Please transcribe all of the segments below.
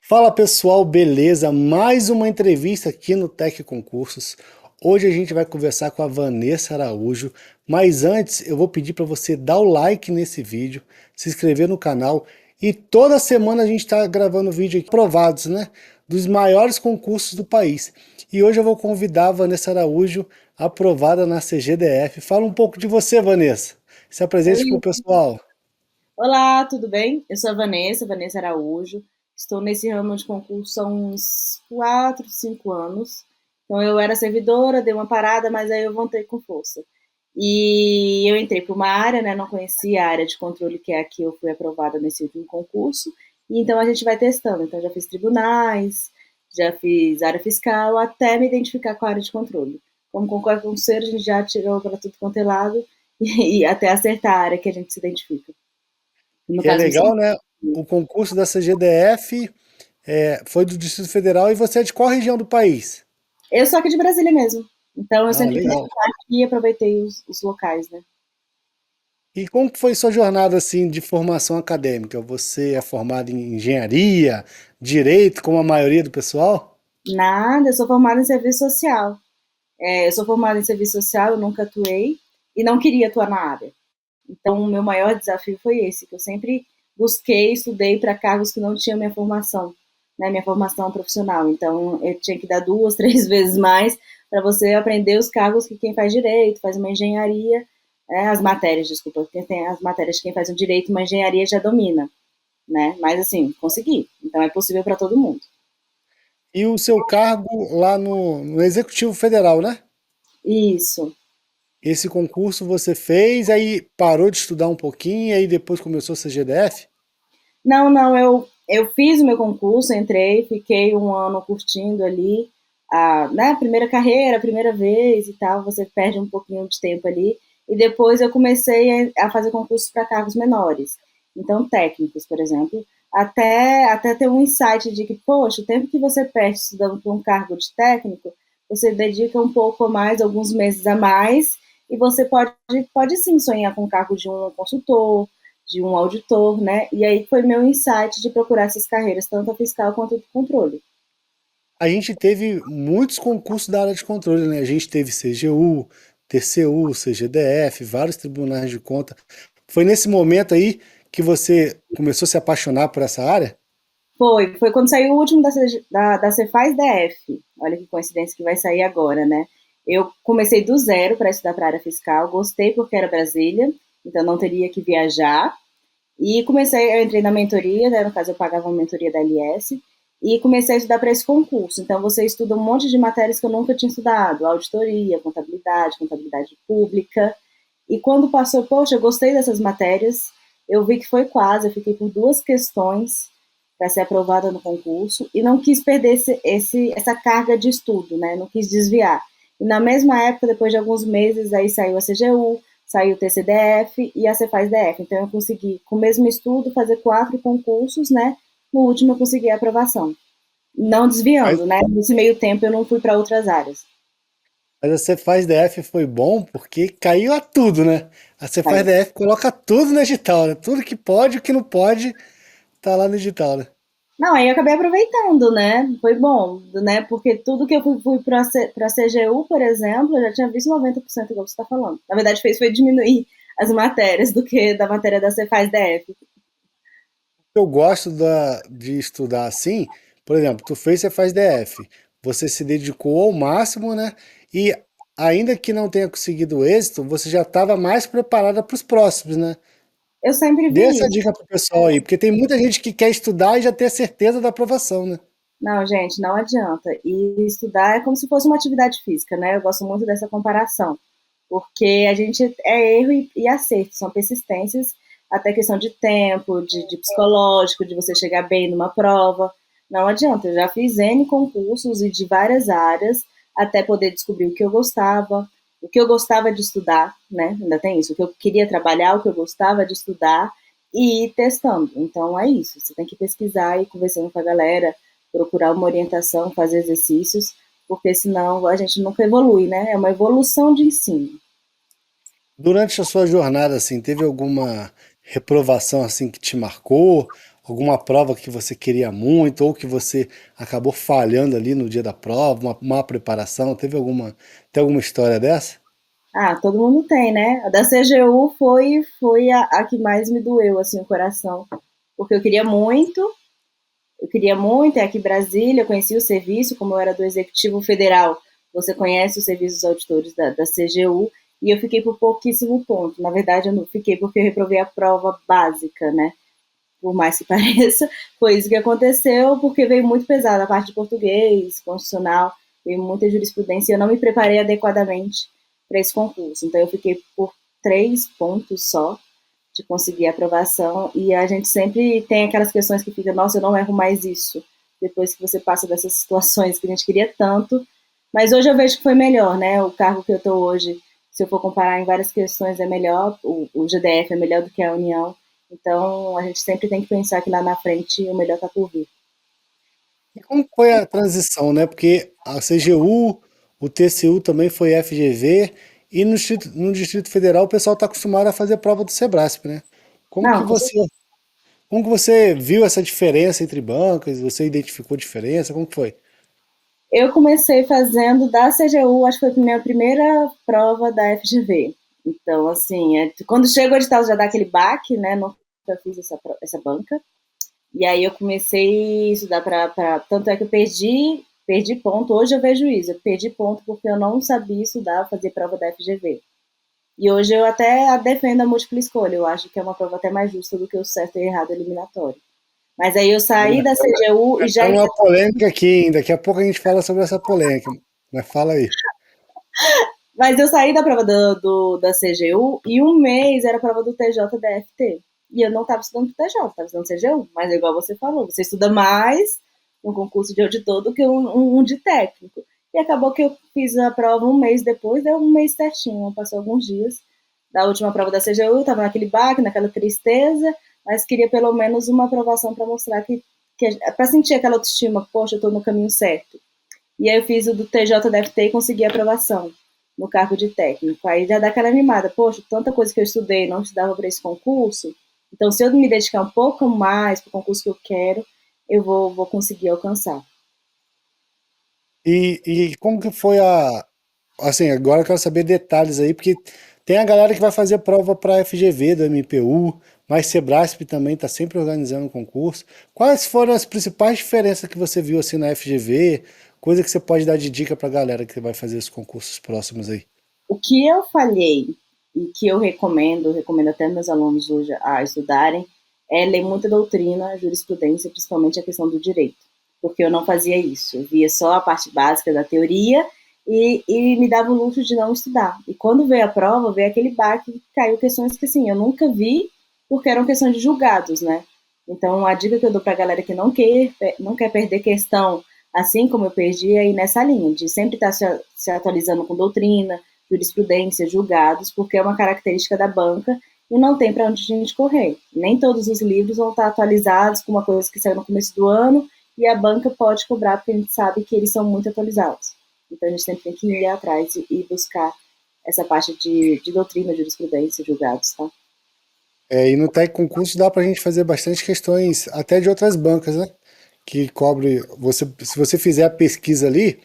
Fala pessoal, beleza? Mais uma entrevista aqui no Tech Concursos. Hoje a gente vai conversar com a Vanessa Araújo, mas antes eu vou pedir para você dar o like nesse vídeo, se inscrever no canal e toda semana a gente está gravando vídeo aqui, aprovados, né? Dos maiores concursos do país. E hoje eu vou convidar a Vanessa Araújo, aprovada na CGDF. Fala um pouco de você, Vanessa. Se apresente para o Oi, pessoal. olá, tudo bem? Eu sou a Vanessa Araújo. Estou nesse ramo de concurso há uns 4, 5 anos. Então, eu era servidora, dei uma parada, mas aí eu voltei com força. E eu entrei para uma área, né? Não conhecia a área de controle, que é a que eu fui aprovada nesse último concurso. E então a gente vai testando. Então, já fiz tribunais, já fiz área fiscal, até me identificar com a área de controle. Como qualquer concurseiro, a gente já tirou para tudo quanto é lado e até acertar a área que a gente se identifica. No Que é caso, você. legal, né? O concurso da CGDF foi do Distrito Federal e você é de qual região do país? Eu sou aqui de Brasília mesmo. Então, eu Ah, sempre quis legal. estar aqui e aproveitei os locais, né? E como que foi sua jornada assim de formação acadêmica? Você é formado em engenharia, direito, como a maioria do pessoal? Nada, eu sou formada em serviço social. Eu sou formada em serviço social, eu nunca atuei e não queria atuar na área. Então, o meu maior desafio foi esse, que eu sempre busquei, estudei para cargos que não tinham minha formação, né, minha formação profissional. Então, eu tinha que dar 2, 3 vezes mais para você aprender os cargos que quem faz direito, faz uma engenharia, as matérias, desculpa, porque tem as matérias de quem faz um direito, uma engenharia já domina, né? Mas assim, consegui. Então, é possível para todo mundo. E o seu cargo lá no Executivo Federal, né? Isso. Esse concurso você fez, aí parou de estudar um pouquinho, aí depois começou a CGDF? Não, não, eu fiz o meu concurso, entrei, fiquei um ano curtindo ali, né, primeira carreira, primeira vez e tal, você perde um pouquinho de tempo ali, e depois eu comecei a fazer concursos para cargos menores, então técnicos, por exemplo, até ter um insight de que, poxa, o tempo que você perde estudando para um cargo de técnico, você dedica um pouco a mais, alguns meses a mais, e você pode sim sonhar com o cargo de um consultor, de um auditor, né? E aí foi meu insight de procurar essas carreiras, tanto a fiscal quanto a do controle. A gente teve muitos concursos da área de controle, né? A gente teve CGU, TCU, CGDF, vários tribunais de conta. Foi nesse momento aí que você começou a se apaixonar por essa área? Foi quando saiu o último da Cefaz DF. Olha que coincidência que vai sair agora, né? Eu comecei do zero para estudar para a área fiscal, gostei porque era Brasília, então não teria que viajar. E eu entrei na mentoria, né, no caso eu pagava uma mentoria da LS, e comecei a estudar para esse concurso. Então você estuda um monte de matérias que eu nunca tinha estudado, auditoria, contabilidade pública. E quando passou, poxa, eu gostei dessas matérias, eu vi que foi quase, eu fiquei por 2 questões para ser aprovada no concurso e não quis perder essa carga de estudo, né? Não quis desviar. E na mesma época, depois de alguns meses, aí saiu a CGU, saiu o TCDF e a Cefaz DF. Então eu consegui, com o mesmo estudo, fazer 4 concursos, né? No último eu consegui a aprovação. Não Mas, desviando, né? Nesse meio tempo eu não fui para outras áreas. mas a Cefaz DF foi bom porque caiu a tudo, né? A Cefaz Saiu. DF coloca tudo no edital, né? Tudo que pode, o que não pode, tá lá no edital, né? Não, aí eu acabei aproveitando, né? Foi bom, né? Porque tudo que eu fui para a CGU, por exemplo, eu já tinha visto 90% igual você está falando. Na verdade, foi diminuir as matérias do que da matéria da Cefaz DF. Eu gosto de estudar assim, por exemplo, tu fez, você faz DF, você se dedicou ao máximo, né? E ainda que não tenha conseguido êxito, você já estava mais preparada para os próximos, né? Eu sempre Dê vi essa isso. dica pro pessoal aí, porque tem muita gente que quer estudar e já ter certeza da aprovação, né? Não, gente, não adianta. E estudar é como se fosse uma atividade física, né? Eu gosto muito dessa comparação, porque a gente é erro e acerto, são persistências, até questão de tempo, de psicológico, de você chegar bem numa prova. Não adianta, eu já fiz N concursos e de várias áreas, até poder descobrir o que eu gostava de estudar, né? Ainda tem isso, o que eu queria trabalhar, o que eu gostava de estudar e ir testando. Então é isso, você tem que pesquisar e ir conversando com a galera, procurar uma orientação, fazer exercícios, porque senão a gente nunca evolui, né? É uma evolução de ensino. Durante a sua jornada, assim, teve alguma reprovação assim que te marcou? Alguma prova que você queria muito ou que você acabou falhando ali no dia da prova, uma má preparação? Tem alguma história dessa? Ah, todo mundo tem, né? A da CGU foi a que mais me doeu, assim, o coração. Porque eu queria muito, é aqui em Brasília, eu conheci o serviço, como eu era do Executivo Federal, você conhece os serviços auditores da CGU, e eu fiquei por pouquíssimo ponto. Na verdade, eu não fiquei porque eu reprovei a prova básica, né? Por mais que pareça, foi isso que aconteceu, porque veio muito pesada a parte de português, constitucional, veio muita jurisprudência, e eu não me preparei adequadamente para esse concurso. Então, eu fiquei por 3 pontos só de conseguir a aprovação, e a gente sempre tem aquelas questões que fica, nossa, eu não erro mais isso, depois que você passa dessas situações que a gente queria tanto, mas hoje eu vejo que foi melhor, né? O cargo que eu estou hoje, se eu for comparar em várias questões, é melhor, o GDF é melhor do que a União, então a gente sempre tem que pensar que lá na frente o melhor está por vir. E como foi a transição, né? Porque a CGU, o TCU também foi FGV e no Distrito Federal o pessoal está acostumado a fazer prova do Sebrasp, né? Como que Não, você, como que você viu essa diferença entre bancas? Você identificou diferença? Como que foi? eu comecei fazendo da CGU, acho que foi a minha primeira prova da FGV. Então, assim, quando chega o edital já dá aquele baque, né? Nunca fiz essa banca. E aí eu comecei a estudar para. Tanto é que eu perdi ponto. Hoje eu vejo isso, eu perdi ponto porque eu não sabia estudar, fazer prova da FGV. E hoje eu até defendo a múltipla escolha, eu acho que é uma prova até mais justa do que o certo e errado eliminatório. Mas aí eu saí da CGU e já. Entrando uma polêmica aqui, hein? Daqui a pouco a gente fala sobre essa polêmica. Mas fala aí. Mas eu saí da prova da CGU e um mês era a prova do TJDFT. E eu não estava estudando pro TJ, estava estudando CGU. Mas é igual você falou, você estuda mais um concurso de auditor do que um de técnico. E acabou que eu fiz a prova um mês depois, deu um mês certinho, passou alguns dias da última prova da CGU, estava naquele baque, naquela tristeza, mas queria pelo menos uma aprovação para mostrar para sentir aquela autoestima, poxa, eu estou no caminho certo. E aí eu fiz o do TJDFT e consegui a aprovação no cargo de técnico. Aí já dá aquela animada, poxa, tanta coisa que eu estudei, não estudava para esse concurso, então se eu me dedicar um pouco mais para o concurso que eu quero, eu vou conseguir alcançar. E como que foi a. Assim, agora eu quero saber detalhes aí, porque tem a galera que vai fazer prova para FGV do MPU, mas Sebrasp também está sempre organizando um concurso. Quais foram as principais diferenças que você viu assim na FGV? Coisa que você pode dar de dica para a galera que vai fazer os concursos próximos aí. O que eu falhei e que eu recomendo até meus alunos hoje a estudarem, é ler muita doutrina, jurisprudência, principalmente a questão do direito. Porque eu não fazia isso. Eu via só a parte básica da teoria e me dava o luxo de não estudar. E quando veio a prova, veio aquele baque, caiu questões que, assim, eu nunca vi, porque eram questões de julgados, né? Então, a dica que eu dou para a galera que não quer perder questão, assim como eu perdi, é ir nessa linha, de sempre estar se atualizando com doutrina, jurisprudência, julgados, porque é uma característica da banca e não tem para onde a gente correr. Nem todos os livros vão estar atualizados com uma coisa que saiu no começo do ano e a banca pode cobrar porque a gente sabe que eles são muito atualizados. Então a gente sempre tem que ir atrás e buscar essa parte de doutrina, jurisprudência, julgados, tá? É, e no Tec Concurso dá para a gente fazer bastante questões, até de outras bancas, né? Que cobre. Se você fizer a pesquisa ali,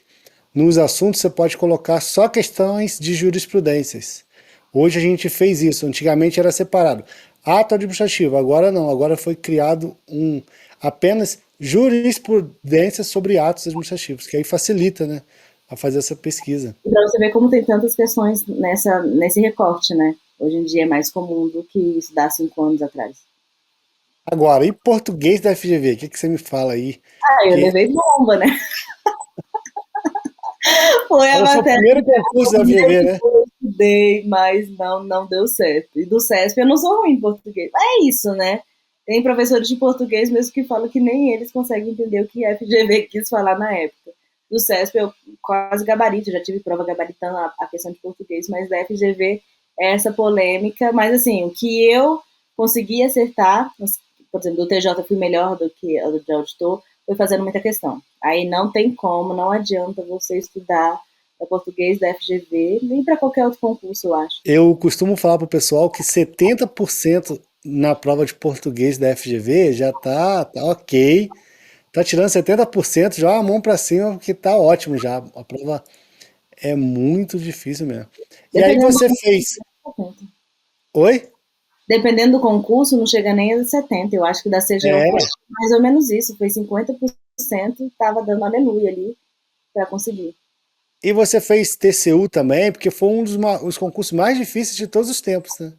nos assuntos você pode colocar só questões de jurisprudências. Hoje a gente fez isso, antigamente era separado. Ato administrativo, agora não, agora foi criado apenas jurisprudência sobre atos administrativos, que aí facilita, né, a fazer essa pesquisa. E para você ver como tem tantas questões nesse recorte, né? Hoje em dia é mais comum do que isso dá 5 anos atrás. Agora, e português da FGV? O que você me fala aí? Ah, eu Que levei bomba, né? Foi a era o seu matéria primeiro concurso da FGV, né? que eu estudei, mas não deu certo. E do CESP eu não sou ruim em português. É isso, né? Tem professores de português mesmo que falam que nem eles conseguem entender o que a FGV quis falar na época. Do CESP eu quase gabarito, já tive prova gabaritando a questão de português, mas da FGV é essa polêmica. Mas assim, o que eu consegui acertar, por exemplo, do TJ eu fui melhor do que a do auditor, foi fazendo muita questão. Aí não tem como, não adianta você estudar para português da FGV, nem para qualquer outro concurso, eu acho. Eu costumo falar pro pessoal que 70% na prova de português da FGV já tá ok. Tá tirando 70%, já a mão pra cima, porque tá ótimo já. A prova é muito difícil mesmo. E aí Dependendo do você concurso, fez. 70. Oi? Dependendo do concurso, não chega nem a 70. Eu acho que da CGU foi É. mais ou menos isso, foi 50%, estava dando aleluia ali para conseguir. E você fez TCU também, porque foi um dos os concursos mais difíceis de todos os tempos, né?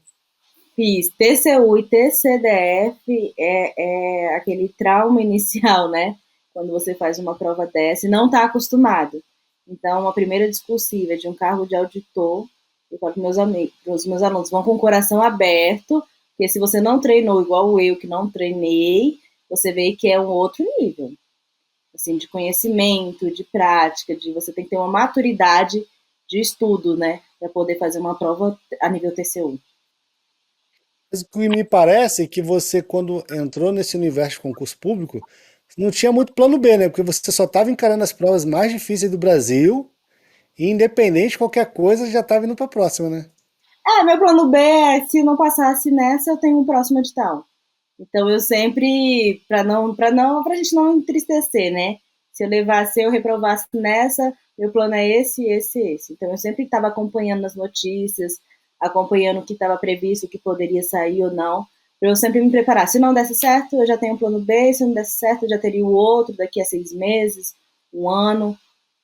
Fiz TCU e TCDF, é aquele trauma inicial, né? Quando você faz uma prova dessa e não está acostumado. Então, a primeira discursiva de um cargo de auditor, eu falo para meus amigos, os meus alunos, vão com o coração aberto, porque se você não treinou igual eu, que não treinei, você vê que é um outro nível, assim, de conhecimento, de prática, de você tem que ter uma maturidade de estudo, né, para poder fazer uma prova a nível TCU. Mas o que me parece é que você, quando entrou nesse universo de concurso público, não tinha muito plano B, né? Porque você só estava encarando as provas mais difíceis do Brasil, e independente de qualquer coisa, já estava indo para a próxima, né? Meu plano B é, se não passasse nessa, eu tenho um próximo edital. Então eu sempre, pra gente não entristecer, né? Se eu levasse, eu reprovasse nessa, meu plano é esse. Então eu sempre estava acompanhando as notícias, acompanhando o que estava previsto, o que poderia sair ou não, para eu sempre me preparar. Se não desse certo, eu já tenho um plano B, se não desse certo, eu já teria o outro daqui a 6 meses, um ano.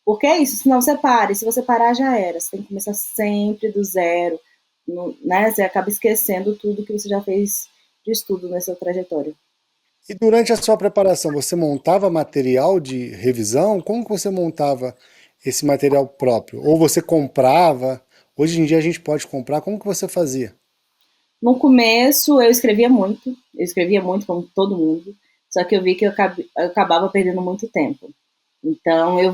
Porque é isso, senão você para, e se você parar já era. Você tem que começar sempre do zero, né? Você acaba esquecendo tudo que você já fez de estudo nessa trajetória. E durante a sua preparação, você montava material de revisão? Como que você montava esse material próprio? Ou você comprava? Hoje em dia a gente pode comprar. Como que você fazia? No começo eu escrevia muito como todo mundo, só que eu vi que eu acabava perdendo muito tempo. Então eu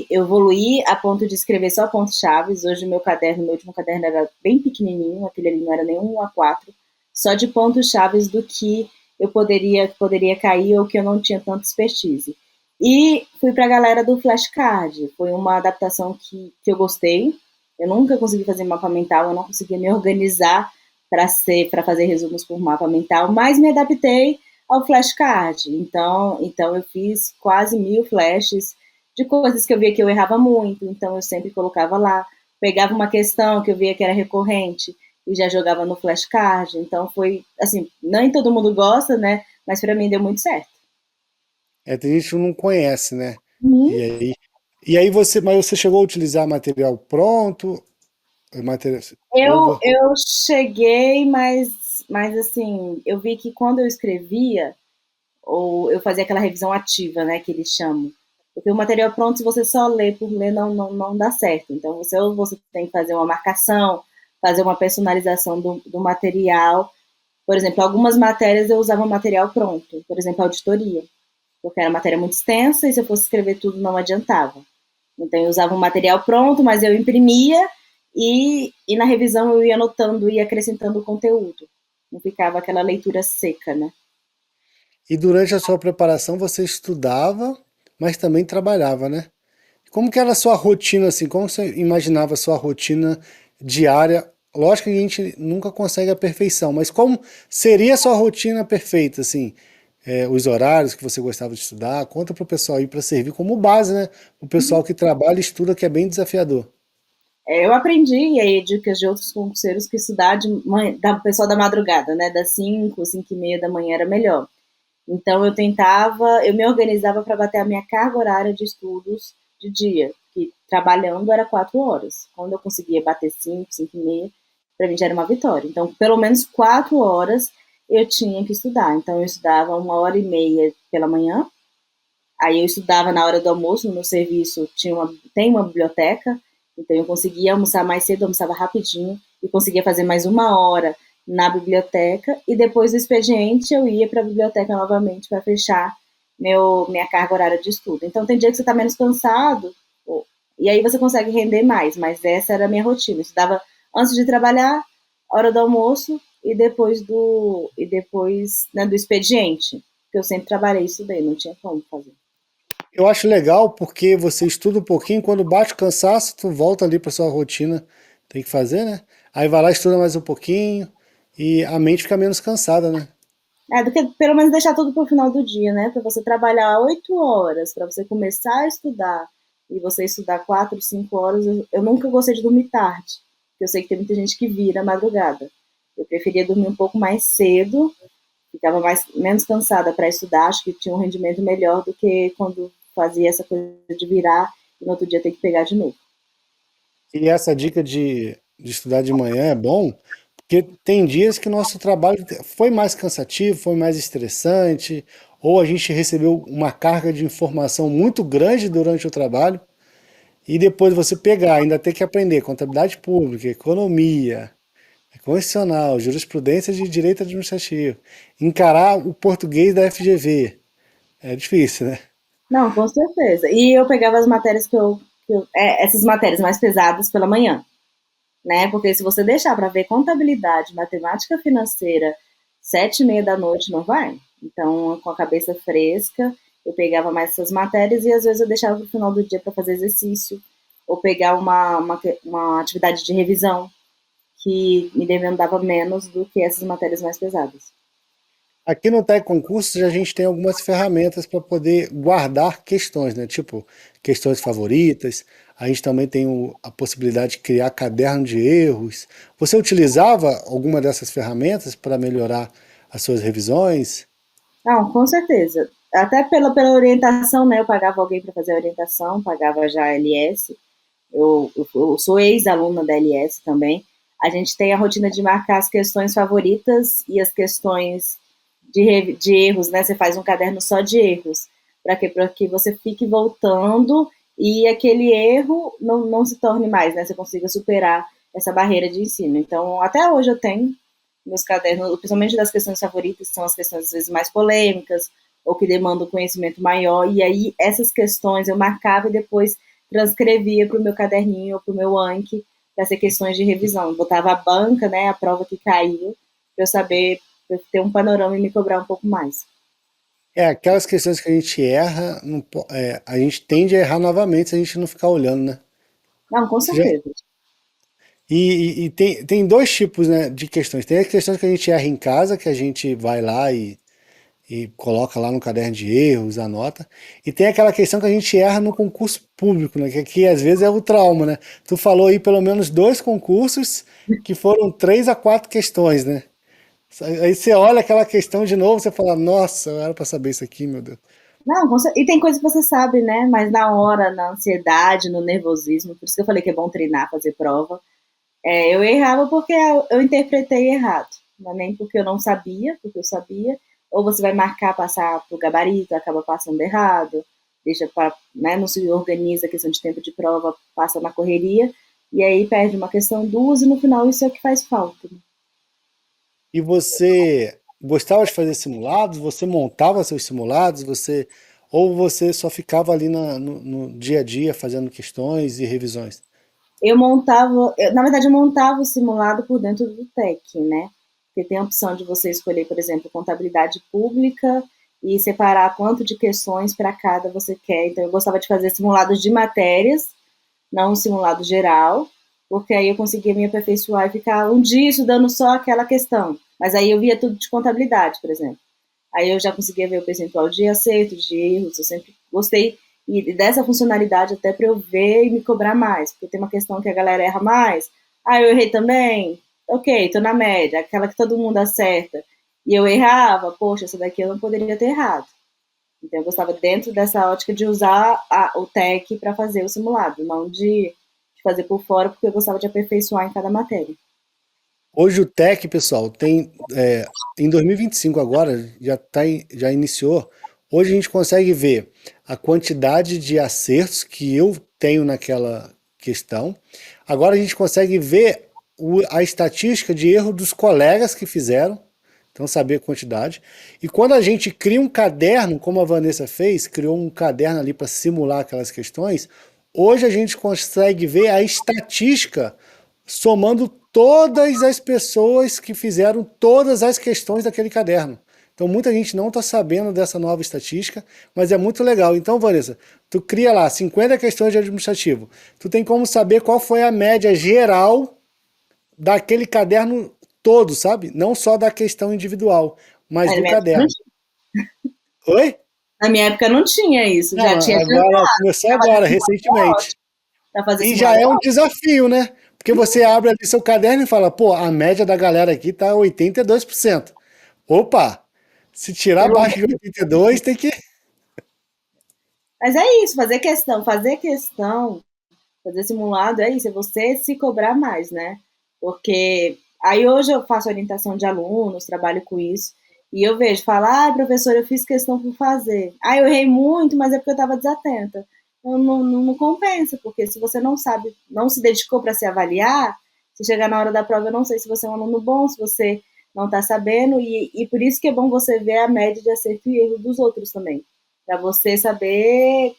evoluí a ponto de escrever só pontos chaves. Hoje meu último caderno era bem pequenininho, aquele ali não era nem um A4, só de pontos chaves do que eu poderia cair ou que eu não tinha tanta expertise. E fui para a galera do flashcard. Foi uma adaptação que eu gostei. Eu nunca consegui fazer mapa mental, eu não conseguia me organizar para fazer resumos por mapa mental, mas me adaptei ao flashcard. Então eu fiz quase 1000 flashes de coisas que eu via que eu errava muito, então eu sempre colocava lá. Pegava uma questão que eu via que era recorrente e já jogava no flashcard. Então foi assim, nem todo mundo gosta, né? Mas para mim deu muito certo. É, tem gente que não conhece, né? Uhum. E aí, mas você chegou a utilizar material pronto? Material, Eu cheguei, mas assim, eu vi que quando eu escrevia, ou eu fazia aquela revisão ativa, né, que eles chamam. Porque o material pronto, se você só lê por ler, não dá certo. Então, ou você tem que fazer uma marcação, fazer uma personalização do material. Por exemplo, algumas matérias eu usava material pronto. Por exemplo, auditoria. Porque era matéria muito extensa e se eu fosse escrever tudo não adiantava. Então, eu usava um material pronto, mas eu imprimia e na revisão eu ia anotando e acrescentando o conteúdo. Não ficava aquela leitura seca, né? e durante a sua preparação você estudava, mas também trabalhava, né? Como que era a sua rotina assim? Como você imaginava a sua rotina diária? Lógico que a gente nunca consegue a perfeição, mas como seria a sua rotina perfeita, assim? Os horários que você gostava de estudar? Conta para o pessoal aí para servir como base, né? O pessoal que trabalha e estuda, que é bem desafiador. Eu aprendi, e aí, dicas de outros concurseiros, que estudar da pessoal da madrugada, né? Das 5, 5:30 da manhã era melhor. Então eu me organizava para bater a minha carga horária de estudos de dia, que trabalhando era 4 horas. Quando eu conseguia bater 5, 5:30, para mim já era uma vitória. Então, pelo menos 4 horas eu tinha que estudar. Então, eu estudava 1h30 pela manhã, aí eu estudava na hora do almoço, no meu serviço tem uma biblioteca, então eu conseguia almoçar mais cedo, almoçava rapidinho, e conseguia fazer mais 1 hora na biblioteca, e depois do expediente eu ia para a biblioteca novamente para fechar minha carga horária de estudo. Então tem dia que você está menos cansado, e aí você consegue render mais, mas essa era a minha rotina. Eu estudava antes de trabalhar, hora do almoço, e depois né, do expediente, que eu sempre trabalhei e estudei, não tinha como fazer. Eu acho legal porque você estuda um pouquinho, quando bate o cansaço, tu volta ali para sua rotina, tem que fazer, né? Aí vai lá, estuda mais um pouquinho e a mente fica menos cansada, né? É, do que pelo menos deixar tudo para o final do dia, né? Para você trabalhar 8 horas, para você começar a estudar e você estudar 4, 5 horas. Eu nunca gostei de dormir tarde, porque eu sei que tem muita gente que vira madrugada. Eu preferia dormir um pouco mais cedo, ficava menos cansada para estudar, acho que tinha um rendimento melhor do que quando fazia essa coisa de virar e no outro dia ter que pegar de novo. E essa dica de estudar de manhã é bom, porque tem dias que o nosso trabalho foi mais cansativo, foi mais estressante, ou a gente recebeu uma carga de informação muito grande durante o trabalho, e depois você pegar, ainda ter que aprender contabilidade pública, economia, constitucional, jurisprudência de direito administrativo, encarar o português da FGV. É difícil, né? Não, com certeza. E eu pegava as matérias essas matérias mais pesadas pela manhã, né? Porque se você deixar para ver contabilidade, matemática financeira, 7h30 da noite, não vai. Então, com a cabeça fresca, eu pegava mais essas matérias e às vezes eu deixava para o final do dia para fazer exercício, ou pegar uma atividade de revisão que me demandava menos do que essas matérias mais pesadas. Aqui no Tec Concursos a gente tem algumas ferramentas para poder guardar questões, né? Tipo, questões favoritas. A gente também tem a possibilidade de criar caderno de erros. Você utilizava alguma dessas ferramentas para melhorar as suas revisões? Não, com certeza. Até pela orientação, né? Eu pagava alguém para fazer a orientação, pagava já a LS. Eu sou ex-aluna da LS também. A gente tem a rotina de marcar as questões favoritas e as questões de erros, né? Você faz um caderno só de erros, para que você fique voltando e aquele erro não se torne mais, né? Você consiga superar essa barreira de ensino. Então, até hoje eu tenho meus cadernos, principalmente das questões favoritas, que são as questões às vezes mais polêmicas ou que demandam conhecimento maior. E aí essas questões eu marcava e depois transcrevia para o meu caderninho ou para o meu Anki para ser questões de revisão. Eu botava a banca, né, a prova que caiu, para eu saber, pra eu ter um panorama e me cobrar um pouco mais. É, aquelas questões que a gente erra, a gente tende a errar novamente se a gente não ficar olhando, né? Não, com Você já- certeza. e tem dois tipos, né, de questões. Tem as questões que a gente erra em casa, que a gente vai lá e coloca lá no caderno de erros, anota. E tem aquela questão que a gente erra no concurso público, né? Que aqui às vezes é o trauma, né? Tu falou aí pelo menos dois concursos que foram 3 a 4 questões, né? Aí você olha aquela questão de novo, você fala, nossa, eu era para saber isso aqui, meu Deus. Não, e tem coisa que você sabe, né? Mas na hora, na ansiedade, no nervosismo, por isso que eu falei que é bom treinar, fazer prova. Eu errava porque eu interpretei errado, não é nem porque eu não sabia, porque eu sabia, ou você vai marcar, passar para o gabarito, acaba passando errado, deixa para, né, não se organiza a questão de tempo de prova, passa na correria, e aí perde uma questão, duas, e no final isso é o que faz falta. E você gostava de fazer simulados? Você montava seus simulados? Ou você só ficava ali no dia a dia fazendo questões e revisões? Na verdade, eu montava o simulado por dentro do TEC, né? Porque tem a opção de você escolher, por exemplo, contabilidade pública e separar quanto de questões para cada você quer. Então, eu gostava de fazer simulados de matérias, não um simulado geral, porque aí eu conseguia me aperfeiçoar e ficar um dia estudando só aquela questão. Mas aí eu via tudo de contabilidade, por exemplo. Aí eu já conseguia ver o percentual de acerto, de erros, eu sempre gostei e dessa funcionalidade até para eu ver e me cobrar mais, porque tem uma questão que a galera erra mais. Ah, eu errei também? Ok, tô na média, aquela que todo mundo acerta. E eu errava, poxa, essa daqui eu não poderia ter errado. Então eu gostava dentro dessa ótica de usar o TEC para fazer o simulado, não de fazer por fora, porque eu gostava de aperfeiçoar em cada matéria. Hoje o TEC, pessoal, tem em 2025 agora, já iniciou. Hoje a gente consegue ver a quantidade de acertos que eu tenho naquela questão. Agora a gente consegue ver a estatística de erro dos colegas que fizeram, então saber a quantidade. E quando a gente cria um caderno, como a Vanessa fez, criou um caderno ali para simular aquelas questões, hoje a gente consegue ver a estatística somando todas as pessoas que fizeram todas as questões daquele caderno. Então muita gente não está sabendo dessa nova estatística, mas é muito legal. Então, Vanessa, tu cria lá 50 questões de administrativo. Tu tem como saber qual foi a média geral daquele caderno todo, sabe? Não só da questão individual, mas Na do minha época não caderno. tinha, Oi? na minha época não tinha isso, Não, já tinha agora começou para fazer agora, simulado, recentemente. para fazer E já simulado. é um desafio, né? Porque você abre ali seu caderno e fala, pô, a média da galera aqui tá 82%. Opa! Se tirar Pelo abaixo de 82, tem que. Mas é isso, fazer simulado é isso, é você se cobrar mais, né? Porque aí hoje eu faço orientação de alunos, trabalho com isso, e eu vejo, falar, ah, professor, eu fiz questão por fazer. Ah, eu errei muito, mas é porque eu estava desatenta. Não compensa, porque se você não sabe, não se dedicou para se avaliar, se chegar na hora da prova, eu não sei se você é um aluno bom, se você não está sabendo, e por isso que é bom você ver a média de acerto e erro dos outros também, para você saber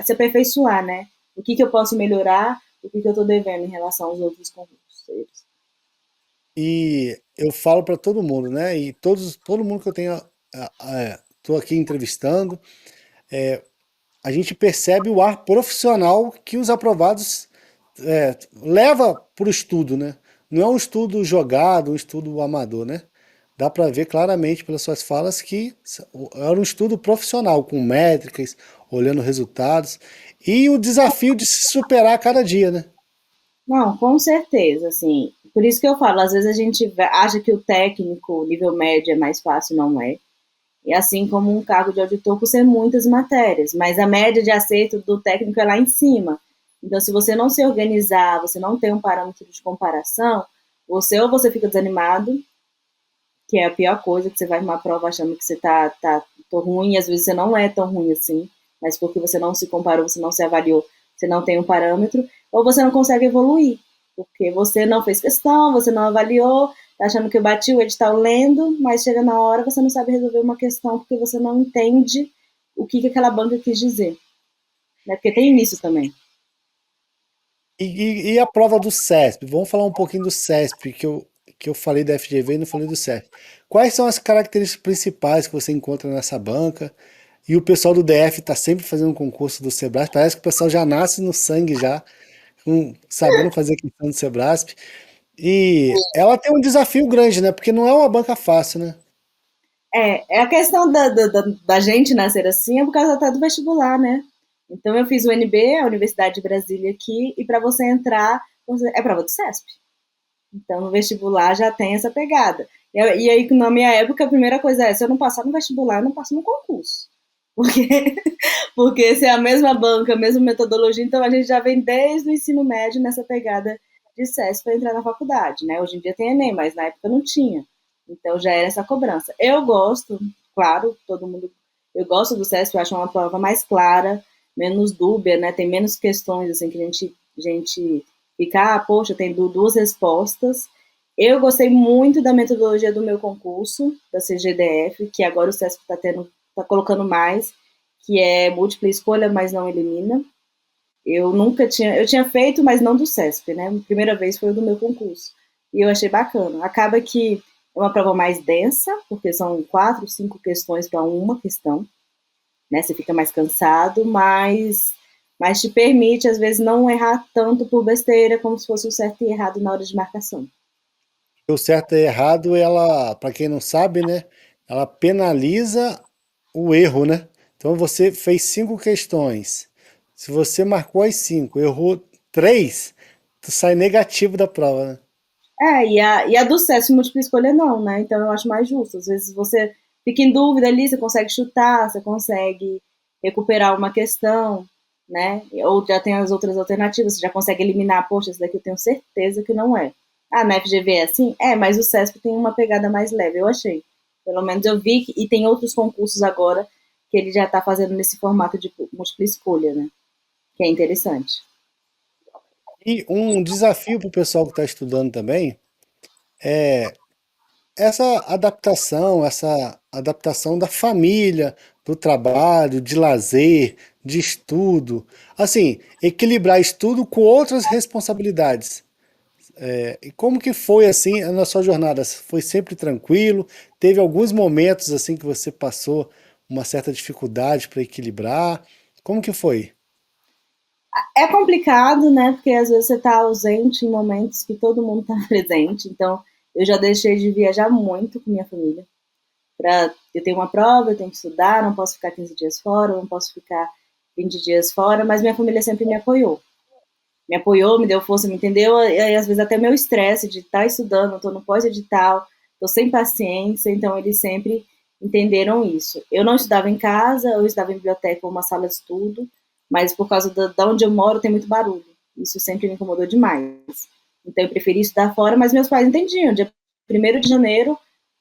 se aperfeiçoar, né? O que eu posso melhorar, o que eu estou devendo em relação aos outros concursos. E eu falo para todo mundo, né? E todo mundo que eu tenho, tô aqui entrevistando, a gente percebe o ar profissional que os aprovados leva para o estudo, né? Não é um estudo jogado, um estudo amador, né? Dá para ver claramente pelas suas falas que era um estudo profissional, com métricas, olhando resultados, e o desafio de se superar a cada dia, né? Não, com certeza, assim. Por isso que eu falo, às vezes a gente acha que o técnico, nível médio, é mais fácil, não é. E assim como um cargo de auditor por ser muitas matérias, mas a média de acerto do técnico é lá em cima. Então, se você não se organizar, você não tem um parâmetro de comparação, ou você fica desanimado, que é a pior coisa, que você vai numa prova achando que você tô ruim, e às vezes você não é tão ruim assim, mas porque você não se comparou, você não se avaliou, você não tem um parâmetro, ou você não consegue evoluir, porque você não fez questão, você não avaliou, tá achando que eu bati o edital lendo, mas chega na hora você não sabe resolver uma questão porque você não entende o que aquela banca quis dizer, né? Porque tem isso também. E a prova do CESP? Vamos falar um pouquinho do CESP, que eu falei da FGV e não falei do CESP. Quais são as características principais que você encontra nessa banca? E o pessoal do DF está sempre fazendo um concurso do Sebrasp. Parece que o pessoal já nasce no sangue já, sabendo fazer questão do Sebrasp. E ela tem um desafio grande, né? Porque não é uma banca fácil, né? É a questão da gente nascer assim é por causa até do vestibular, né? Então eu fiz o UNB, a Universidade de Brasília aqui, e para você entrar é prova do CESP. Então no vestibular já tem essa pegada. E aí na minha época a primeira coisa é, se eu não passar no vestibular, eu não passo no concurso. Porque, porque se é a mesma banca, a mesma metodologia, então a gente já vem desde o ensino médio nessa pegada de CESP para entrar na faculdade, né? Hoje em dia tem Enem, mas na época não tinha. Então já era essa cobrança. Eu gosto, claro, todo mundo. Eu gosto do CESP, eu acho uma prova mais clara, menos dúbia, né? Tem menos questões assim que a gente fica, ah, poxa, tem duas respostas. Eu gostei muito da metodologia do meu concurso, da CGDF, que agora o CESP está colocando mais, que é múltipla escolha, mas não elimina. Eu tinha feito, mas não do CESP, né? A primeira vez foi o do meu concurso. E eu achei bacana. Acaba que é uma prova mais densa, porque são 4, 5 questões para uma questão, né? Você fica mais cansado, mas te permite, às vezes, não errar tanto por besteira, como se fosse o certo e errado na hora de marcação. O certo e errado, ela, para quem não sabe, né? Ela penaliza o erro, né? Então você fez 5 questões. Se você marcou as 5, errou 3, tu sai negativo da prova, né? E a do CESP múltipla escolha não, né? Então eu acho mais justo. Às vezes você fica em dúvida ali, você consegue chutar, você consegue recuperar uma questão, né? Ou já tem as outras alternativas, você já consegue eliminar, poxa, esse daqui eu tenho certeza que não é. Ah, na FGV é assim? É, mas o CESP tem uma pegada mais leve, eu achei. Pelo menos eu vi e tem outros concursos agora que ele já está fazendo nesse formato de múltipla escolha, né? Que é interessante. E um desafio para o pessoal que está estudando também é essa adaptação da família, do trabalho, de lazer, de estudo. Assim, equilibrar estudo com outras responsabilidades. E como que foi assim na sua jornada? Foi sempre tranquilo? Teve alguns momentos assim que você passou uma certa dificuldade para equilibrar? Como que foi? É complicado, né? Porque às vezes você está ausente em momentos que todo mundo está presente. Então, eu já deixei de viajar muito com minha família. Eu tenho uma prova, eu tenho que estudar, não posso ficar 15 dias fora, não posso ficar 20 dias fora, mas minha família sempre me apoiou. Me apoiou, me deu força, me entendeu? E às vezes até meu estresse de estar estudando, estou no pós-edital, estou sem paciência, então eles sempre entenderam isso. Eu não estudava em casa, eu estudava em biblioteca ou uma sala de estudo, mas por causa da onde eu moro tem muito barulho. Isso sempre me incomodou demais. Então eu preferi estudar fora, mas meus pais entendiam. Dia 1º de janeiro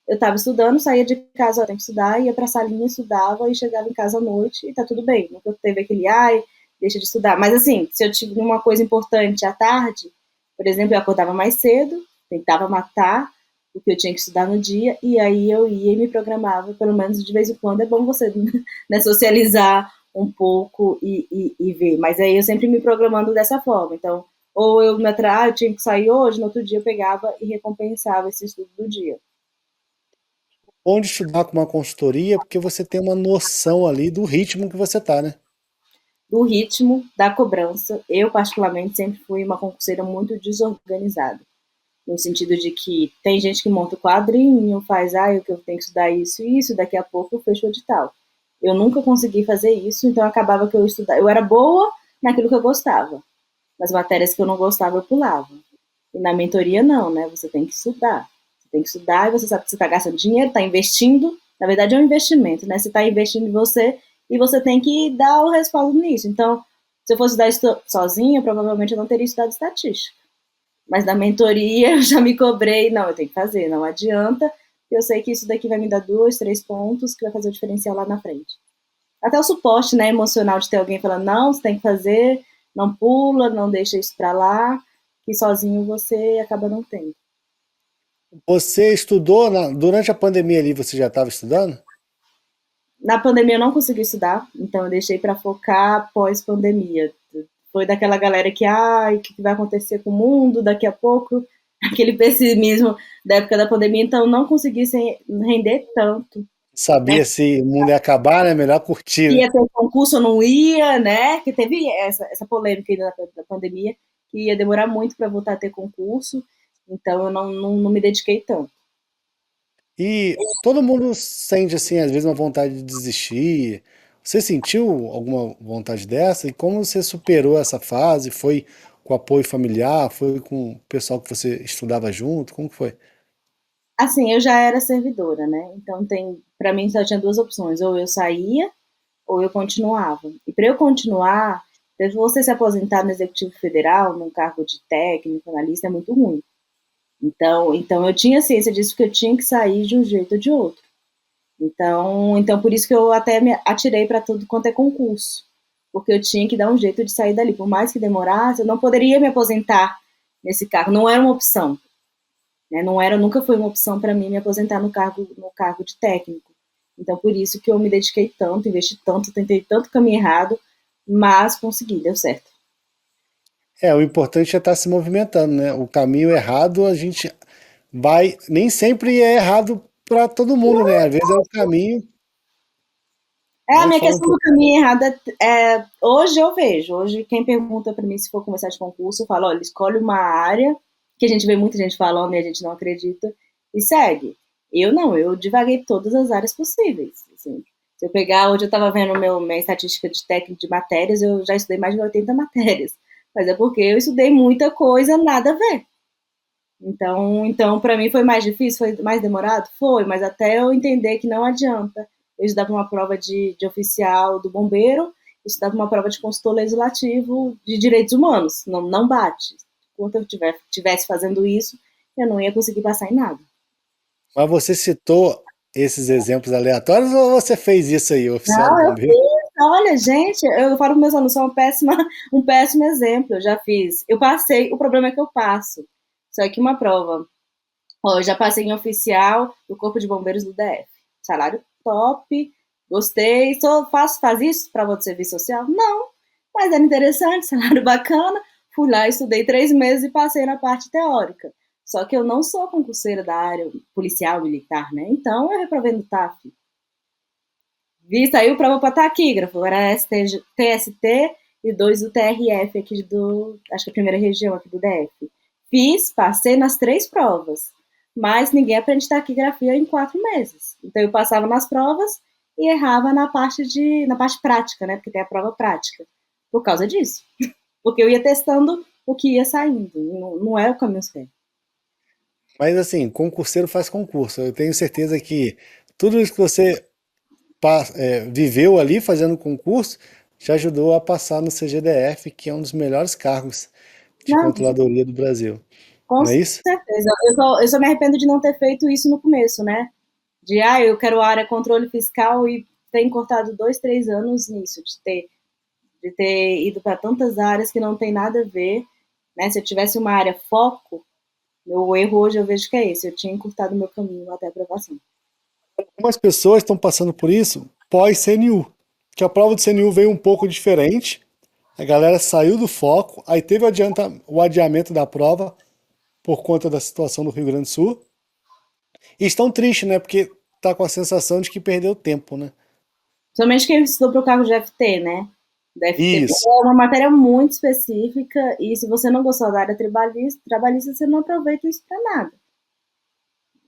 eu estava estudando, saía de casa, eu tenho que estudar, ia para a salinha, estudava e chegava em casa à noite e tá tudo bem. Nunca teve aquele, ai, deixa de estudar. Mas assim, se eu tive uma coisa importante à tarde, por exemplo, eu acordava mais cedo, tentava matar o que eu tinha que estudar no dia, e aí eu ia e me programava, pelo menos de vez em quando é bom você né, socializar um pouco e ver. Mas aí eu sempre me programando dessa forma. Então, ou eu me atraio, eu tinha que sair hoje, no outro dia eu pegava e recompensava esse estudo do dia. Onde estudar com uma consultoria, porque você tem uma noção ali do ritmo que você tá, né? Do ritmo, da cobrança. Eu, particularmente, sempre fui uma concurseira muito desorganizada. No sentido de que tem gente que monta o quadrinho, faz, eu que eu tenho que estudar isso e isso, daqui a pouco eu fecho o edital. Eu nunca consegui fazer isso, então acabava que eu estudava. Eu era boa naquilo que eu gostava. Nas matérias que eu não gostava, eu pulava. E na mentoria, não, né? Você tem que estudar. Você tem que estudar e você sabe que você está gastando dinheiro, está investindo. Na verdade, é um investimento, né? Você está investindo em você e você tem que dar o respaldo nisso. Então, se eu fosse estudar isso sozinha, provavelmente eu não teria estudado estatística. Mas na mentoria eu já me cobrei, não, eu tenho que fazer, não adianta. Eu sei que isso daqui vai me dar 2, 3 pontos que vai fazer o diferencial lá na frente. Até o suporte, né, emocional de ter alguém falando, não, você tem que fazer, não pula, não deixa isso para lá, que sozinho você acaba não tendo. Você estudou durante a pandemia ali, você já estava estudando? Na pandemia eu não consegui estudar, então eu deixei para focar pós-pandemia. Foi daquela galera que, o que vai acontecer com o mundo daqui a pouco, aquele pessimismo da época da pandemia, então eu não consegui render tanto, né? Sabia se o mundo ia acabar, né? Melhor curtir, né? Ia ter concurso ou não ia, né? Que teve essa polêmica aí da pandemia, que ia demorar muito para voltar a ter concurso, então eu não me dediquei tanto. E todo mundo sente, assim, às vezes uma vontade de desistir. Você sentiu alguma vontade dessa? E como você superou essa fase? Foi com apoio familiar? Foi com o pessoal que você estudava junto? Como que foi? Assim, eu já era servidora, né? Então para mim só tinha duas opções, ou eu saía ou eu continuava. E para eu continuar, para você se aposentar no Executivo Federal, num cargo de técnico, analista, é muito ruim. Então eu tinha ciência disso que eu tinha que sair de um jeito ou de outro. Então por isso que eu até me atirei para tudo quanto é concurso, porque eu tinha que dar um jeito de sair dali. Por mais que demorasse, eu não poderia me aposentar nesse cargo, não era uma opção. Né? Não era, nunca foi uma opção para mim me aposentar no cargo de técnico. Então, por isso que eu me dediquei tanto, investi tanto, tentei tanto caminho errado, mas consegui, deu certo. O importante é estar se movimentando, né? O caminho errado a gente vai, nem sempre é errado para todo mundo, né? Às vezes é o caminho, A né? minha Fala um questão do pouco. caminho errado hoje eu vejo, hoje quem pergunta para mim se for começar de concurso, eu falo, olha, escolhe uma área, que a gente vê muita gente falando e a gente não acredita, e segue. Eu não, eu divaguei todas as áreas possíveis. Assim. Se eu pegar, hoje eu estava vendo minha estatística de técnico de matérias, eu já estudei mais de 80 matérias. Mas é porque eu estudei muita coisa, nada a ver. Então para mim foi mais difícil, foi mais demorado? Foi, mas até eu entender que não adianta eu estudar para uma prova de oficial do bombeiro, estudar para uma prova de consultor legislativo de direitos humanos. Não bate. Enquanto eu estivesse fazendo isso, eu não ia conseguir passar em nada. Mas você citou esses exemplos aleatórios ou você fez isso aí, oficial do Não, eu bombeiro? fiz. Olha, gente, eu falo para meus alunos, sou um péssimo exemplo. Eu já fiz. Eu passei, o problema é que eu passo. Só que uma prova. Ó, eu já passei em oficial do Corpo de Bombeiros do DF. Salário top, gostei. Faz isso para o serviço social? Não, mas era interessante, salário bacana. fui lá, estudei 3 meses e passei na parte teórica. Só que eu não sou concurseira da área policial militar, né? Então eu reprovei no TAF. Vi, saiu prova para taquígrafo, era TST e 2 do TRF aqui acho que a primeira região aqui do DF. Fiz, passei nas 3 provas, mas ninguém aprende taquigrafia em 4 meses. Então eu passava nas provas e errava na parte prática, né? Porque tem a prova prática. Por causa disso. Porque eu ia testando o que ia saindo. Não é o caminho certo. Mas assim, concurseiro faz concurso. Eu tenho certeza que tudo isso que você viveu ali fazendo concurso te ajudou a passar no CGDF, que é um dos melhores cargos de Não, controladoria do Brasil. com Não é isso? certeza. Eu só me arrependo de não ter feito isso no começo, né? Eu quero área controle fiscal e ter cortado 2, 3 anos nisso, de ter ido para tantas áreas que não tem nada a ver, né? Se eu tivesse uma área foco, meu erro hoje eu vejo que é esse, eu tinha encurtado meu caminho até a aprovação. Algumas pessoas estão passando por isso pós-CNU, que a prova do CNU veio um pouco diferente, a galera saiu do foco, aí teve o adiamento da prova por conta da situação do Rio Grande do Sul, e estão tristes, né, porque tá com a sensação de que perdeu tempo, né? Somente quem estudou para o cargo de FT, né? Da FT Isso. é uma matéria muito específica e se você não gostou da área trabalhista você não aproveita isso para nada.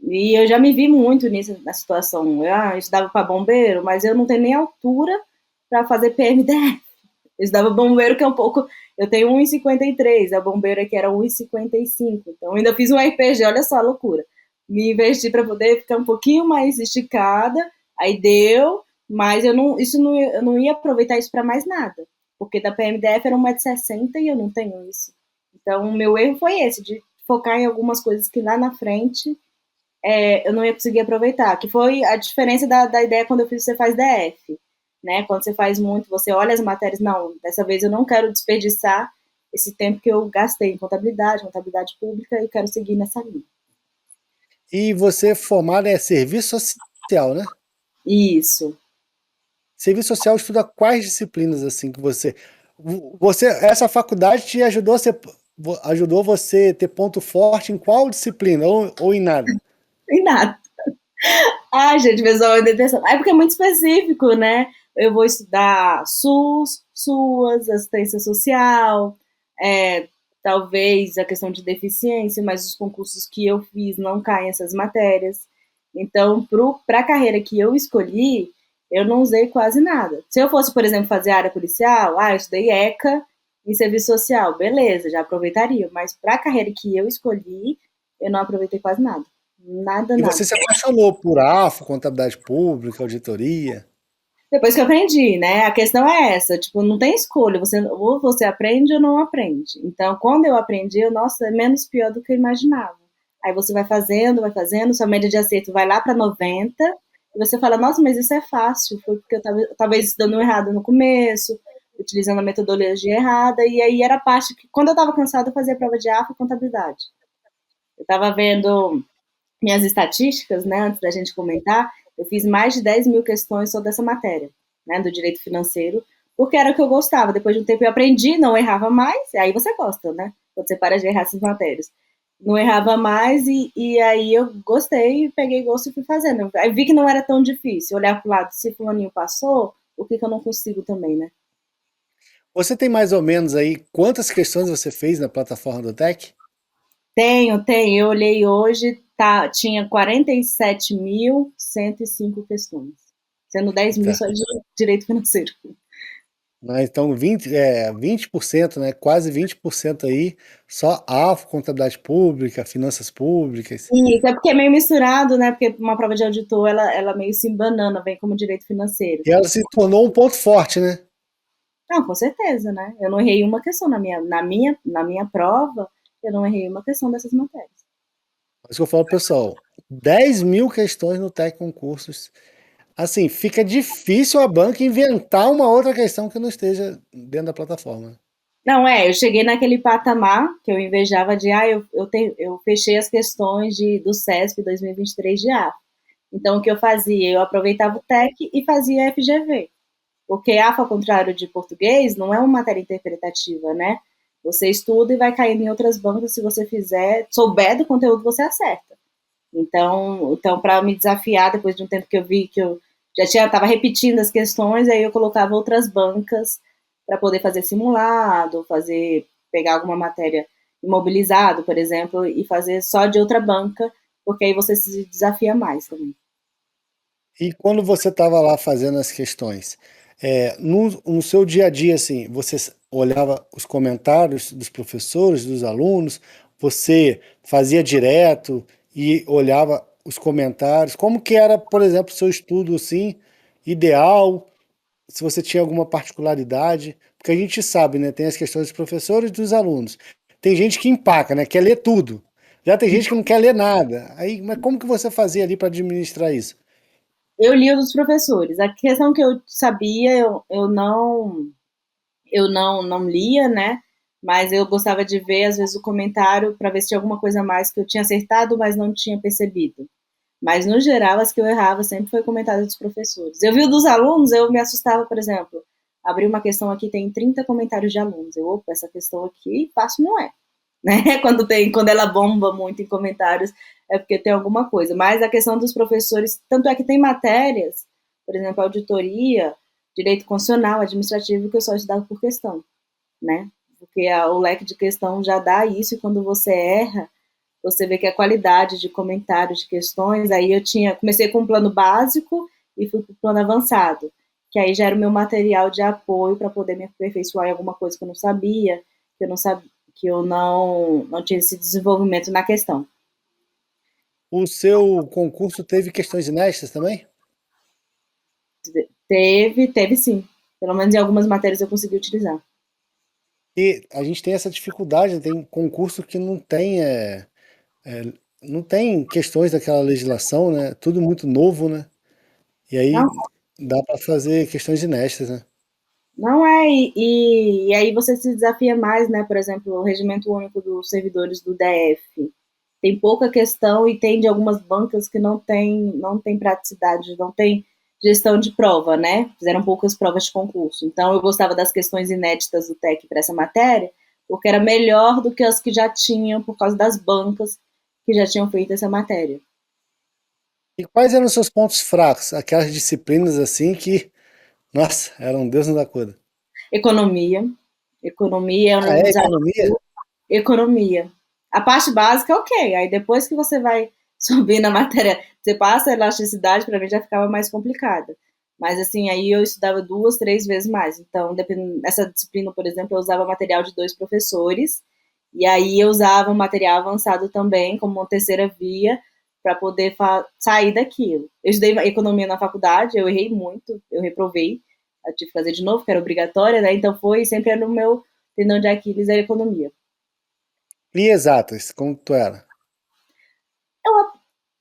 E eu já me vi muito nisso, na situação. Eu estudava para bombeiro, mas eu não tenho nem altura para fazer PMDF. Eu estudava bombeiro, que é um pouco. Eu tenho 1,53, a bombeira aqui era 1,55. Então, eu ainda fiz um RPG, olha só a loucura. Me investi para poder ficar um pouquinho mais esticada, aí deu, mas eu não ia aproveitar isso para mais nada, porque da PMDF era 1,60 m e eu não tenho isso. Então, o meu erro foi esse, de focar em algumas coisas que lá na frente eu não ia conseguir aproveitar, que foi a diferença da ideia quando eu fiz Você Faz DF, né? Quando você faz muito, você olha as matérias, não, dessa vez eu não quero desperdiçar esse tempo que eu gastei em contabilidade pública, e quero seguir nessa linha. E você formado é serviço social, né? Isso. Serviço social estuda quais disciplinas assim que essa faculdade te ajudou você ter ponto forte em qual disciplina ou em nada? Tem nada. Gente, pessoal, é porque é muito específico, né? Eu vou estudar SUS, assistência social, talvez a questão de deficiência, mas os concursos que eu fiz não caem essas matérias. Então, para a carreira que eu escolhi, eu não usei quase nada. Se eu fosse, por exemplo, fazer área policial, eu estudei ECA e serviço social, beleza, já aproveitaria. Mas para a carreira que eu escolhi, eu não aproveitei quase nada. Nada, E nada. você se apaixonou por AFO, contabilidade pública, auditoria? Depois que eu aprendi, né? A questão é essa, tipo, não tem escolha, ou você aprende ou não aprende. Então, quando eu aprendi, nossa, é menos pior do que eu imaginava. Aí você vai fazendo, sua média de acerto vai lá para 90, e você fala, nossa, mas isso é fácil, foi porque eu talvez estudando errado no começo, utilizando a metodologia errada, e aí era a parte que, quando eu estava cansada, eu fazia prova de AFA e contabilidade. Eu estava vendo minhas estatísticas, né, antes da gente comentar, eu fiz mais de 10 mil questões sobre essa matéria, né, do direito financeiro, porque era o que eu gostava. Depois de um tempo eu aprendi, não errava mais, aí você gosta, né, quando você para de errar essas matérias. Não errava mais e aí eu gostei, peguei gosto e fui fazendo. Aí vi que não era tão difícil olhar para o lado, se fulaninho passou, o que eu não consigo também, né? Você tem mais ou menos aí quantas questões você fez na plataforma do TEC? Tenho. Eu olhei hoje, tinha 47.105 questões, sendo 10 mil Tá. só de direito financeiro. Então 20%, né? Quase 20% aí, só AFO, contabilidade pública, finanças públicas. Isso, é porque é meio misturado, né? Porque uma prova de auditor, ela meio se embanana, vem como direito financeiro. E ela se tornou um ponto forte, né? Não, com certeza, né? Eu não errei uma questão na minha prova, eu não errei uma questão dessas matérias. Mas que eu falo, pessoal, 10 mil questões no TEC Concursos. Assim, fica difícil a banca inventar uma outra questão que não esteja dentro da plataforma. Não, eu cheguei naquele patamar que eu invejava de, eu fechei as questões do CESP 2023 de A. Então, o que eu fazia? Eu aproveitava o TEC e fazia FGV. Porque AFA, ao contrário de português, não é uma matéria interpretativa, né? Você estuda e vai caindo em outras bancas, se você fizer, souber do conteúdo, você acerta. Então para me desafiar, depois de um tempo que eu vi que eu já estava repetindo as questões, aí eu colocava outras bancas para poder fazer simulado, pegar alguma matéria imobilizado, por exemplo, e fazer só de outra banca, porque aí você se desafia mais também. E quando você estava lá fazendo as questões, no seu dia a dia, assim, você olhava os comentários dos professores, dos alunos, você fazia direto e olhava os comentários? Como que era, por exemplo, o seu estudo, assim, ideal? Se você tinha alguma particularidade? Porque a gente sabe, né, tem as questões dos professores e dos alunos. Tem gente que empaca, né, quer ler tudo. Já tem gente que não quer ler nada. Aí, mas como que você fazia ali para administrar isso? Eu li o dos professores. A questão que eu sabia, eu não lia, né? Mas eu gostava de ver, às vezes, o comentário para ver se tinha alguma coisa a mais que eu tinha acertado, mas não tinha percebido. Mas, no geral, as que eu errava sempre foi comentário dos professores. Eu vi o dos alunos, eu me assustava, por exemplo. Abri uma questão aqui, tem 30 comentários de alunos. Opa, essa questão aqui, fácil não é. Né? Quando ela bomba muito em comentários, é porque tem alguma coisa. Mas a questão dos professores, tanto é que tem matérias, por exemplo, auditoria, direito constitucional, administrativo, que eu só estudava por questão, né? Porque o leque de questão já dá isso, e quando você erra, você vê que a qualidade de comentários, de questões, aí comecei com um plano básico e fui para o plano avançado, que aí já era o meu material de apoio para poder me aperfeiçoar em alguma coisa que eu não sabia, que eu não tinha esse desenvolvimento na questão. O seu concurso teve questões inéditas também? Teve sim. Pelo menos em algumas matérias eu consegui utilizar. E a gente tem essa dificuldade, né? Tem concurso que não tem questões daquela legislação, né? Tudo muito novo, né? E aí Não, dá para fazer questões inéditas, né? não é, e aí você se desafia mais, né? Por exemplo, o Regimento Único dos Servidores do DF. Tem pouca questão e tem de algumas bancas que não tem praticidade, não tem gestão de prova, né? Fizeram poucas provas de concurso. Então, eu gostava das questões inéditas do TEC para essa matéria, porque era melhor do que as que já tinham, por causa das bancas que já tinham feito essa matéria. E quais eram os seus pontos fracos? Aquelas disciplinas assim que, nossa, eram Deus nos acuda. Economia. Economia, eu Ah, lembro é dos economia? economia. A parte básica, ok. Aí depois que você vai subir na matéria, você passa a elasticidade, para mim já ficava mais complicada. Mas assim, aí eu estudava 2, 3 vezes mais. Então, nessa disciplina, por exemplo, eu usava material de 2 professores, e aí eu usava um material avançado também, como uma terceira via, para poder sair daquilo. Eu estudei economia na faculdade, eu errei muito, eu reprovei, eu tive que fazer de novo, que era obrigatória, né? Então sempre era no meu tendão de Aquiles a economia. E exatas, como tu era?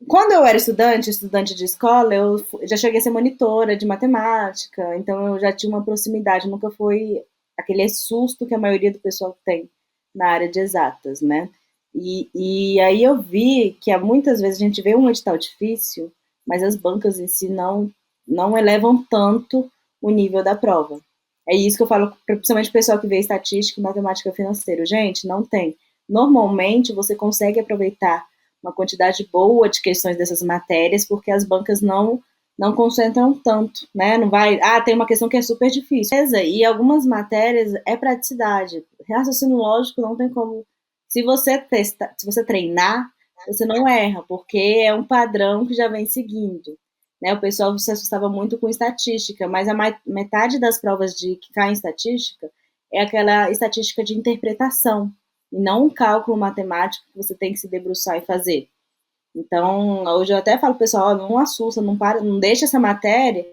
Quando eu era estudante de escola, eu já cheguei a ser monitora de matemática, então eu já tinha uma proximidade, nunca foi aquele susto que a maioria do pessoal tem na área de exatas, né? E aí eu vi que muitas vezes a gente vê um edital difícil, mas as bancas em si não elevam tanto o nível da prova. É isso que eu falo, principalmente o pessoal que vê estatística e matemática financeira. Gente, não tem. Normalmente você consegue aproveitar uma quantidade boa de questões dessas matérias, porque as bancas não concentram tanto, né? Não vai, tem uma questão que é super difícil. Beleza, e algumas matérias é praticidade. Raciocínio lógico não tem como. Se você treinar, você não erra, porque é um padrão que já vem seguindo. Né? O pessoal se assustava muito com estatística, mas a metade das provas que caem em estatística é aquela estatística de interpretação, e não um cálculo matemático que você tem que se debruçar e fazer. Então, hoje eu até falo pro pessoal, não assusta, não para, não deixa essa matéria,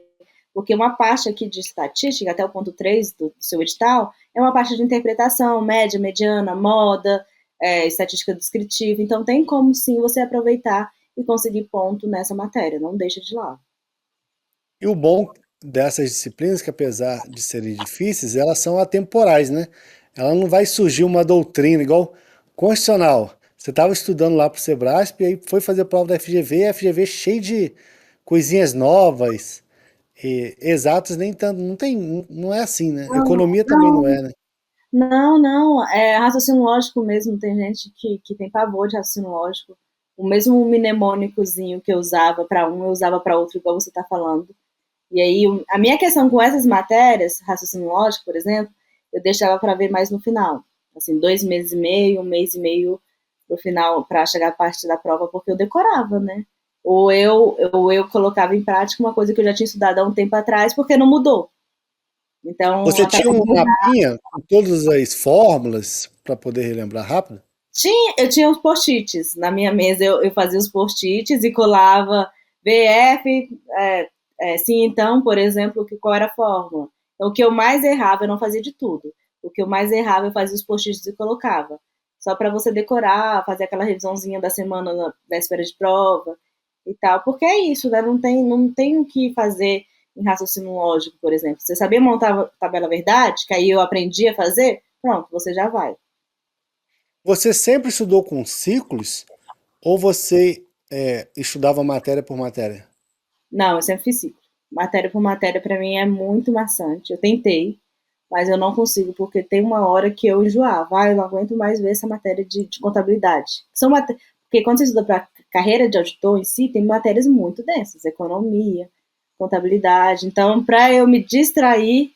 porque uma parte aqui de estatística, até o ponto 3 do seu edital, é uma parte de interpretação, média, mediana, moda, estatística descritiva. Então, tem como sim você aproveitar e conseguir ponto nessa matéria, não deixa de lado. E o bom dessas disciplinas, que apesar de serem difíceis, elas são atemporais, né? Ela não vai surgir uma doutrina igual constitucional. Você estava estudando lá para o Sebrasp e aí foi fazer a prova da FGV, e a FGV cheio de coisinhas novas, e exatos nem tanto, não tem, não é assim, né? Não, Economia também não não, é, né? Não, não, é raciocínio lógico mesmo. Tem gente que tem pavor de raciocínio lógico. O mesmo mnemônicozinho que eu usava para um, eu usava para outro, igual você está falando. E aí, a minha questão com essas matérias, raciocínio lógico, por exemplo, eu deixava para ver mais no final. Assim, 2 meses e meio, 1 mês e meio pro final, para chegar a parte da prova, porque eu decorava, né? Ou eu colocava em prática uma coisa que eu já tinha estudado há um tempo atrás, porque não mudou. Então, Você a tinha um mapinha com todas as fórmulas para poder relembrar rápido? eu tinha os post-its. Na minha mesa eu fazia os post-its e colava VF, sim, então, por exemplo, qual era a fórmula. Então, o que eu mais errava, eu não fazia de tudo. O que eu mais errava, eu fazia os post-its e colocava. Só para você decorar, fazer aquela revisãozinha da semana na véspera de prova e tal. Porque é isso, né? Não tem o que fazer em raciocínio lógico, por exemplo. Você sabia montar a tabela verdade, que aí eu aprendi a fazer? Pronto, você já vai. Você sempre estudou com ciclos ou você estudava matéria por matéria? Não, eu sempre fiz ciclo. Matéria por matéria, para mim, é muito maçante. Eu tentei, mas eu não consigo, porque tem uma hora que eu enjoava. Eu não aguento mais ver essa matéria de contabilidade. Porque quando você estuda para carreira de auditor em si, tem matérias muito densas, economia, contabilidade. Então, para eu me distrair,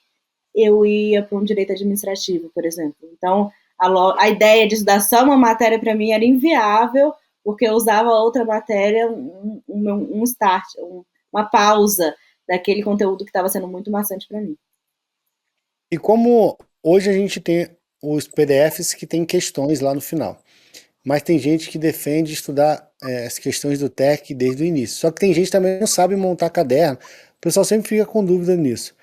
eu ia para um direito administrativo, por exemplo. Então, a ideia de estudar só uma matéria para mim era inviável, porque eu usava outra matéria, um start, uma pausa daquele conteúdo que estava sendo muito maçante para mim. E como hoje a gente tem os PDFs que tem questões lá no final, mas tem gente que defende estudar as questões do TEC desde o início. Só que tem gente também que não sabe montar caderno. O pessoal sempre fica com dúvida nisso.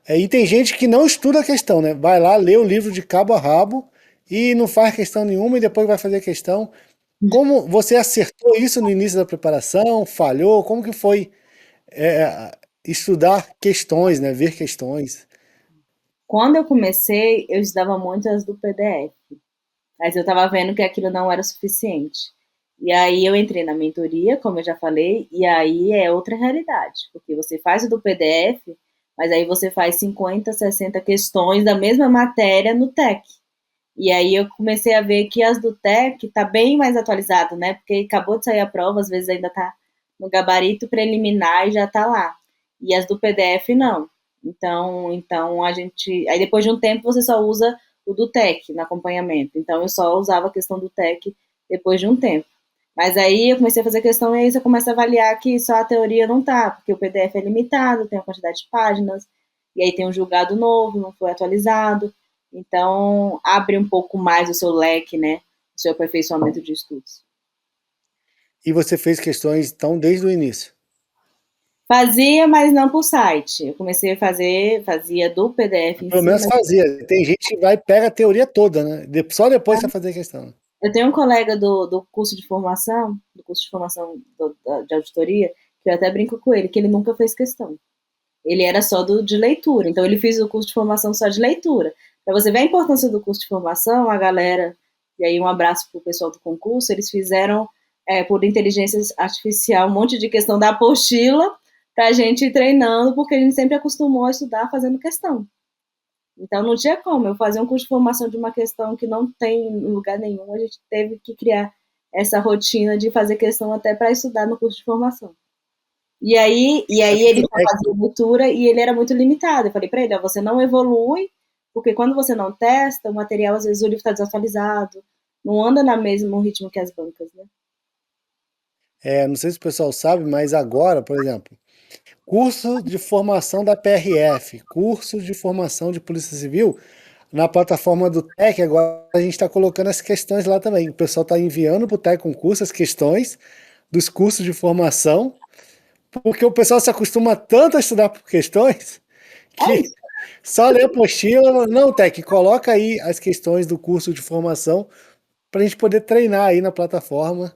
E tem gente que não estuda a questão, né? Vai lá, lê o livro de cabo a rabo e não faz questão nenhuma e depois vai fazer a questão. Como você acertou isso no início da preparação? Falhou? Como que foi estudar questões, né? Ver questões? Quando eu comecei, eu estudava muito as do PDF, mas eu estava vendo que aquilo não era suficiente. E aí eu entrei na mentoria, como eu já falei, e aí é outra realidade, porque você faz o do PDF, mas aí você faz 50, 60 questões da mesma matéria no TEC. E aí eu comecei a ver que as do TEC tá bem mais atualizado, né? Porque acabou de sair a prova, às vezes ainda tá no gabarito preliminar e já tá lá. E as do PDF não. Então a gente, aí depois de um tempo você só usa o do TEC no acompanhamento. Então eu só usava a questão do TEC depois de um tempo. Mas aí eu comecei a fazer questão e aí você começa a avaliar que só a teoria não tá, porque o PDF é limitado, tem uma quantidade de páginas, e aí tem um julgado novo, não foi atualizado. Então, abre um pouco mais o seu leque, né? O seu aperfeiçoamento de estudos. E você fez questões, então, desde o início? Fazia, mas não por site. Eu comecei a fazer, fazia do PDF em Pelo si, menos mas fazia. Tem gente que vai e pega a teoria toda, né? Só depois você fazer a questão. eu tenho um colega do curso de formação, de auditoria, que eu até brinco com ele, que ele nunca fez questão. Ele era só de leitura, então ele fez o curso de formação só de leitura. Para você ver a importância do curso de formação, a galera, e aí um abraço para o pessoal do concurso, eles fizeram por inteligência artificial um monte de questão da apostila para a gente ir treinando, porque a gente sempre acostumou a estudar fazendo questão. Então não tinha como eu fazer um curso de formação de uma questão que não tem em lugar nenhum, a gente teve que criar essa rotina de fazer questão até para estudar no curso de formação. E aí ele só fazia leitura e ele era muito limitado. Eu falei para ele, ó, você não evolui, porque quando você não testa, o material, às vezes, o livro está desatualizado, não anda no mesmo ritmo que as bancas, né? Não sei se o pessoal sabe, mas agora, por exemplo, curso de formação da PRF, curso de formação de Polícia Civil, na plataforma do TEC, agora a gente está colocando as questões lá também. O pessoal está enviando para o TEC Concurso as questões dos cursos de formação, porque o pessoal se acostuma tanto a estudar por questões É que isso. só lê a apostila. Não, TEC, coloca aí as questões do curso de formação para a gente poder treinar aí na plataforma.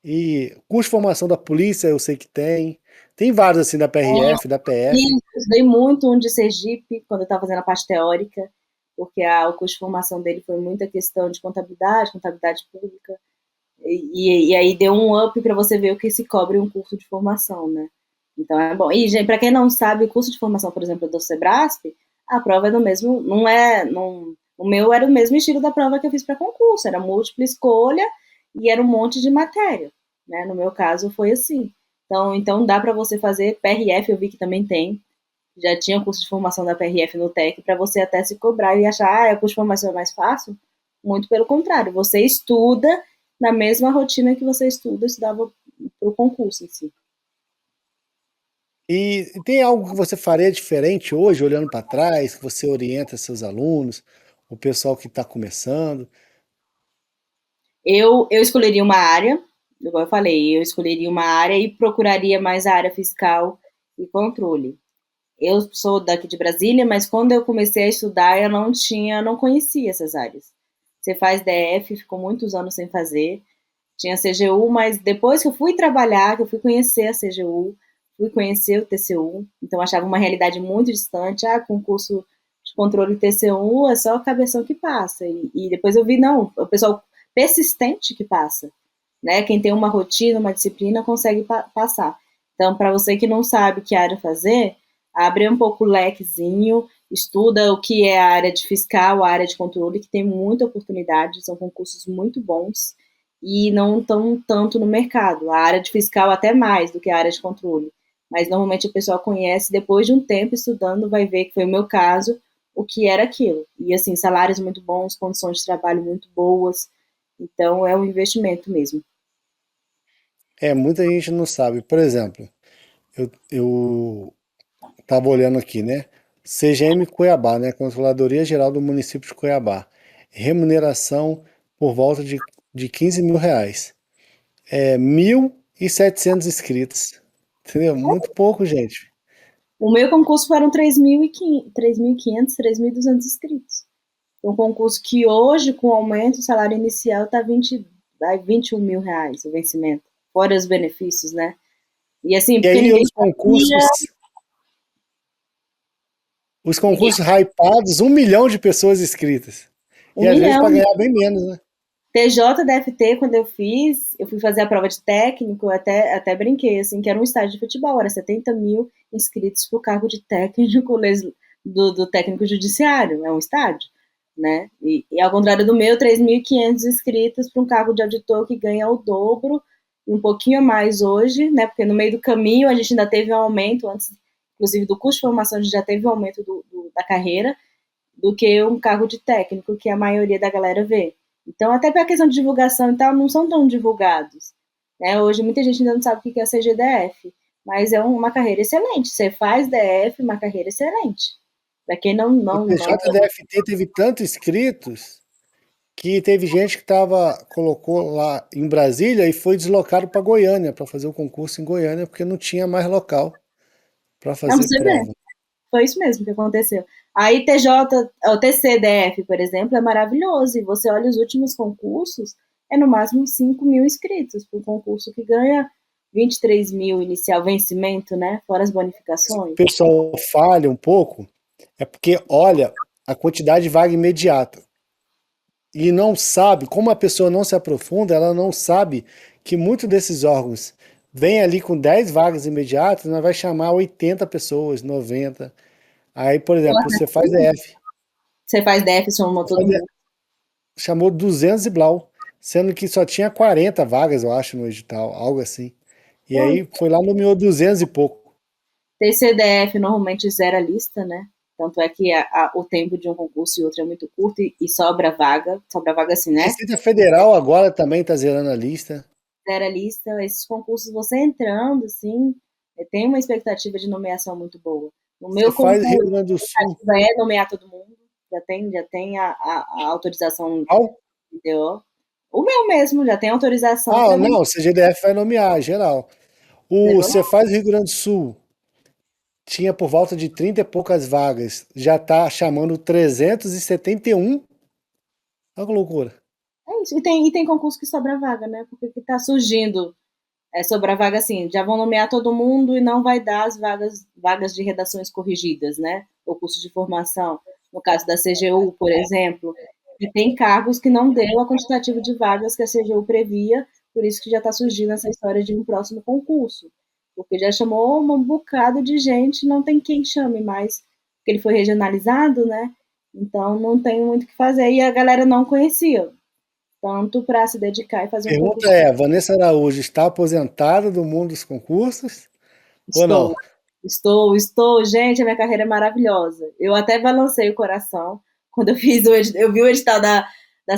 E curso de formação da polícia eu sei que tem. Tem vários assim da PRF, da PF. E estudei muito um de Sergipe, quando eu estava fazendo a parte teórica, porque o curso de formação dele foi muita questão de contabilidade, contabilidade pública, e aí deu um up para você ver o que se cobre um curso de formação, né? Então é bom. E, gente, para quem não sabe, o curso de formação, por exemplo, do Sebrasp, a prova é do mesmo, não é, não, O meu era o mesmo estilo da prova que eu fiz para concurso, era múltipla escolha e era um monte de matéria, né? No meu caso foi assim. Então dá para você fazer PRF, eu vi que também tem. Já tinha curso de formação da PRF no TEC para você até se cobrar e achar, o curso de formação é mais fácil. Muito pelo contrário, você estuda na mesma rotina que você estudava para o concurso em si. E tem algo que você faria diferente hoje, olhando para trás, que você orienta seus alunos, o pessoal que está começando? Eu escolheria uma área, igual eu falei, eu escolheria uma área e procuraria mais a área fiscal e controle. Eu sou daqui de Brasília, mas quando eu comecei a estudar, eu não conhecia essas áreas. Você faz DF, ficou muitos anos sem fazer. Tinha CGU, mas depois que eu fui trabalhar, que eu fui conhecer a CGU, fui conhecer o TCU, então eu achava uma realidade muito distante. Concurso de controle TCU é só a cabeção que passa. E depois eu vi, não, o pessoal persistente que passa, né? Quem tem uma rotina, uma disciplina, consegue passar. Então, para você que não sabe que área fazer, abre um pouco o lequezinho, estuda o que é a área de fiscal, a área de controle, que tem muita oportunidade, são concursos muito bons e não estão tanto no mercado. A área de fiscal até mais do que a área de controle. Mas normalmente a pessoa conhece, depois de um tempo estudando, vai ver que foi o meu caso, o que era aquilo. E assim, salários muito bons, condições de trabalho muito boas. Então é um investimento mesmo. Muita gente não sabe. Por exemplo, eu tava olhando aqui, né? CGM Cuiabá, né? Controladoria Geral do Município de Cuiabá. Remuneração por volta de R$ 15.000. 1.700 inscritos. Entendeu? Muito pouco, gente. O meu concurso foram 3.500, 3.200 inscritos. Um concurso que hoje, com o aumento, o salário inicial está 21 mil reais, o vencimento, fora os benefícios, né? E assim, E porque aí ninguém sabia, os ninguém, concursos hypados, 1 milhão de pessoas inscritas. E um às vezes para milhão. ganhar bem menos, né? TJ DFT, quando eu fui fazer a prova de técnico, eu até brinquei, assim, que era um estágio de futebol, era 70 mil inscritos para o cargo de técnico do técnico judiciário, é um estádio, né? E ao contrário do meu, 3.500 inscritos para um cargo de auditor que ganha o dobro e um pouquinho a mais hoje, né? Porque no meio do caminho a gente ainda teve um aumento, antes, inclusive do curso de formação, a gente já teve um aumento da carreira, do que um cargo de técnico, que a maioria da galera vê. Então, até para a questão de divulgação e tal, não são tão divulgados. Né? Hoje, muita gente ainda não sabe o que é a CGDF, mas é uma carreira excelente. Você faz DF, uma carreira excelente. Para quem O não. TJDFT teve tantos inscritos que teve gente que colocou lá em Brasília e foi deslocado para Goiânia para fazer o concurso em Goiânia porque não tinha mais local para Não, fazer você vê. prova. Foi isso mesmo que aconteceu. Aí o TCDF, por exemplo, é maravilhoso. E você olha os últimos concursos, é no máximo 5 mil inscritos para um concurso que ganha 23 mil inicial vencimento, né? Fora as Se o bonificações. pessoal falha um pouco, é porque olha a quantidade de vaga imediata e não sabe, como a pessoa não se aprofunda, ela não sabe que muitos desses órgãos vêm ali com 10 vagas imediatas, nós vai chamar 80 pessoas, 90. Aí, por exemplo, você faz DF, Você faz DF, somou todo mundo. chamou 200 e blau, sendo que só tinha 40 vagas, eu acho, no edital, algo assim. E Foi. aí foi lá, nomeou 200 e pouco. TCDF normalmente zera a lista, né? Tanto é que o tempo de um concurso e outro é muito curto e sobra vaga assim, né? Receita Federal agora também está zerando a lista. Zera a lista, esses concursos, você entrando, assim, tem uma expectativa de nomeação muito boa. No Você meu faz Rio concurso, Grande do a Sul. expectativa é nomear todo mundo, já tem a autorização, Qual? entendeu? O meu mesmo, já tem autorização Ah, para não, nomear, o CGDF vai nomear, geral. O entendeu? Cefaz Rio Grande do Sul tinha por volta de 30 e poucas vagas, já está chamando 371. Olha que loucura. É isso. E tem concurso que sobra vaga, né? Porque que tá surgindo sobra vaga assim, já vão nomear todo mundo e não vai dar as vagas de redações corrigidas, né? O curso de formação. No caso da CGU, por exemplo, e tem cargos que não deu a quantitativa de vagas que a CGU previa, por isso que já está surgindo essa história de um próximo concurso. Porque já chamou um bocado de gente, não tem quem chame mais, porque ele foi regionalizado, né? Então não tenho muito o que fazer. E a galera não conhecia, tanto para se dedicar e fazer um Pergunta concurso. é, Vanessa Araújo está aposentada do mundo dos concursos ou não? Estou, gente, a minha carreira é maravilhosa. Eu até balancei o coração quando eu fiz eu vi o edital da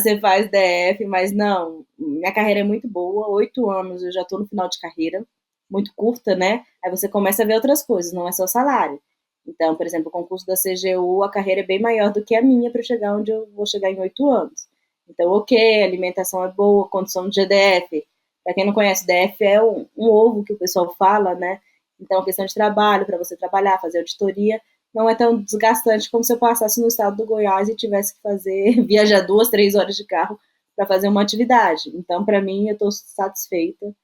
Cefaz DF, mas não, minha carreira é muito boa, 8 anos, eu já estou no final de carreira, muito curta, né? Aí você começa a ver outras coisas, não é só salário. Então, por exemplo, o concurso da CGU, a carreira é bem maior do que a minha para chegar onde eu vou chegar em 8 anos. Então, ok, a alimentação é boa, condição de GDF. Para quem não conhece, DF é um ovo que o pessoal fala, né? Então, a questão de trabalho, para você trabalhar, fazer auditoria, não é tão desgastante como se eu passasse no estado do Goiás e tivesse que fazer, viajar 2, 3 horas de carro para fazer uma atividade. Então, para mim, eu estou satisfeita.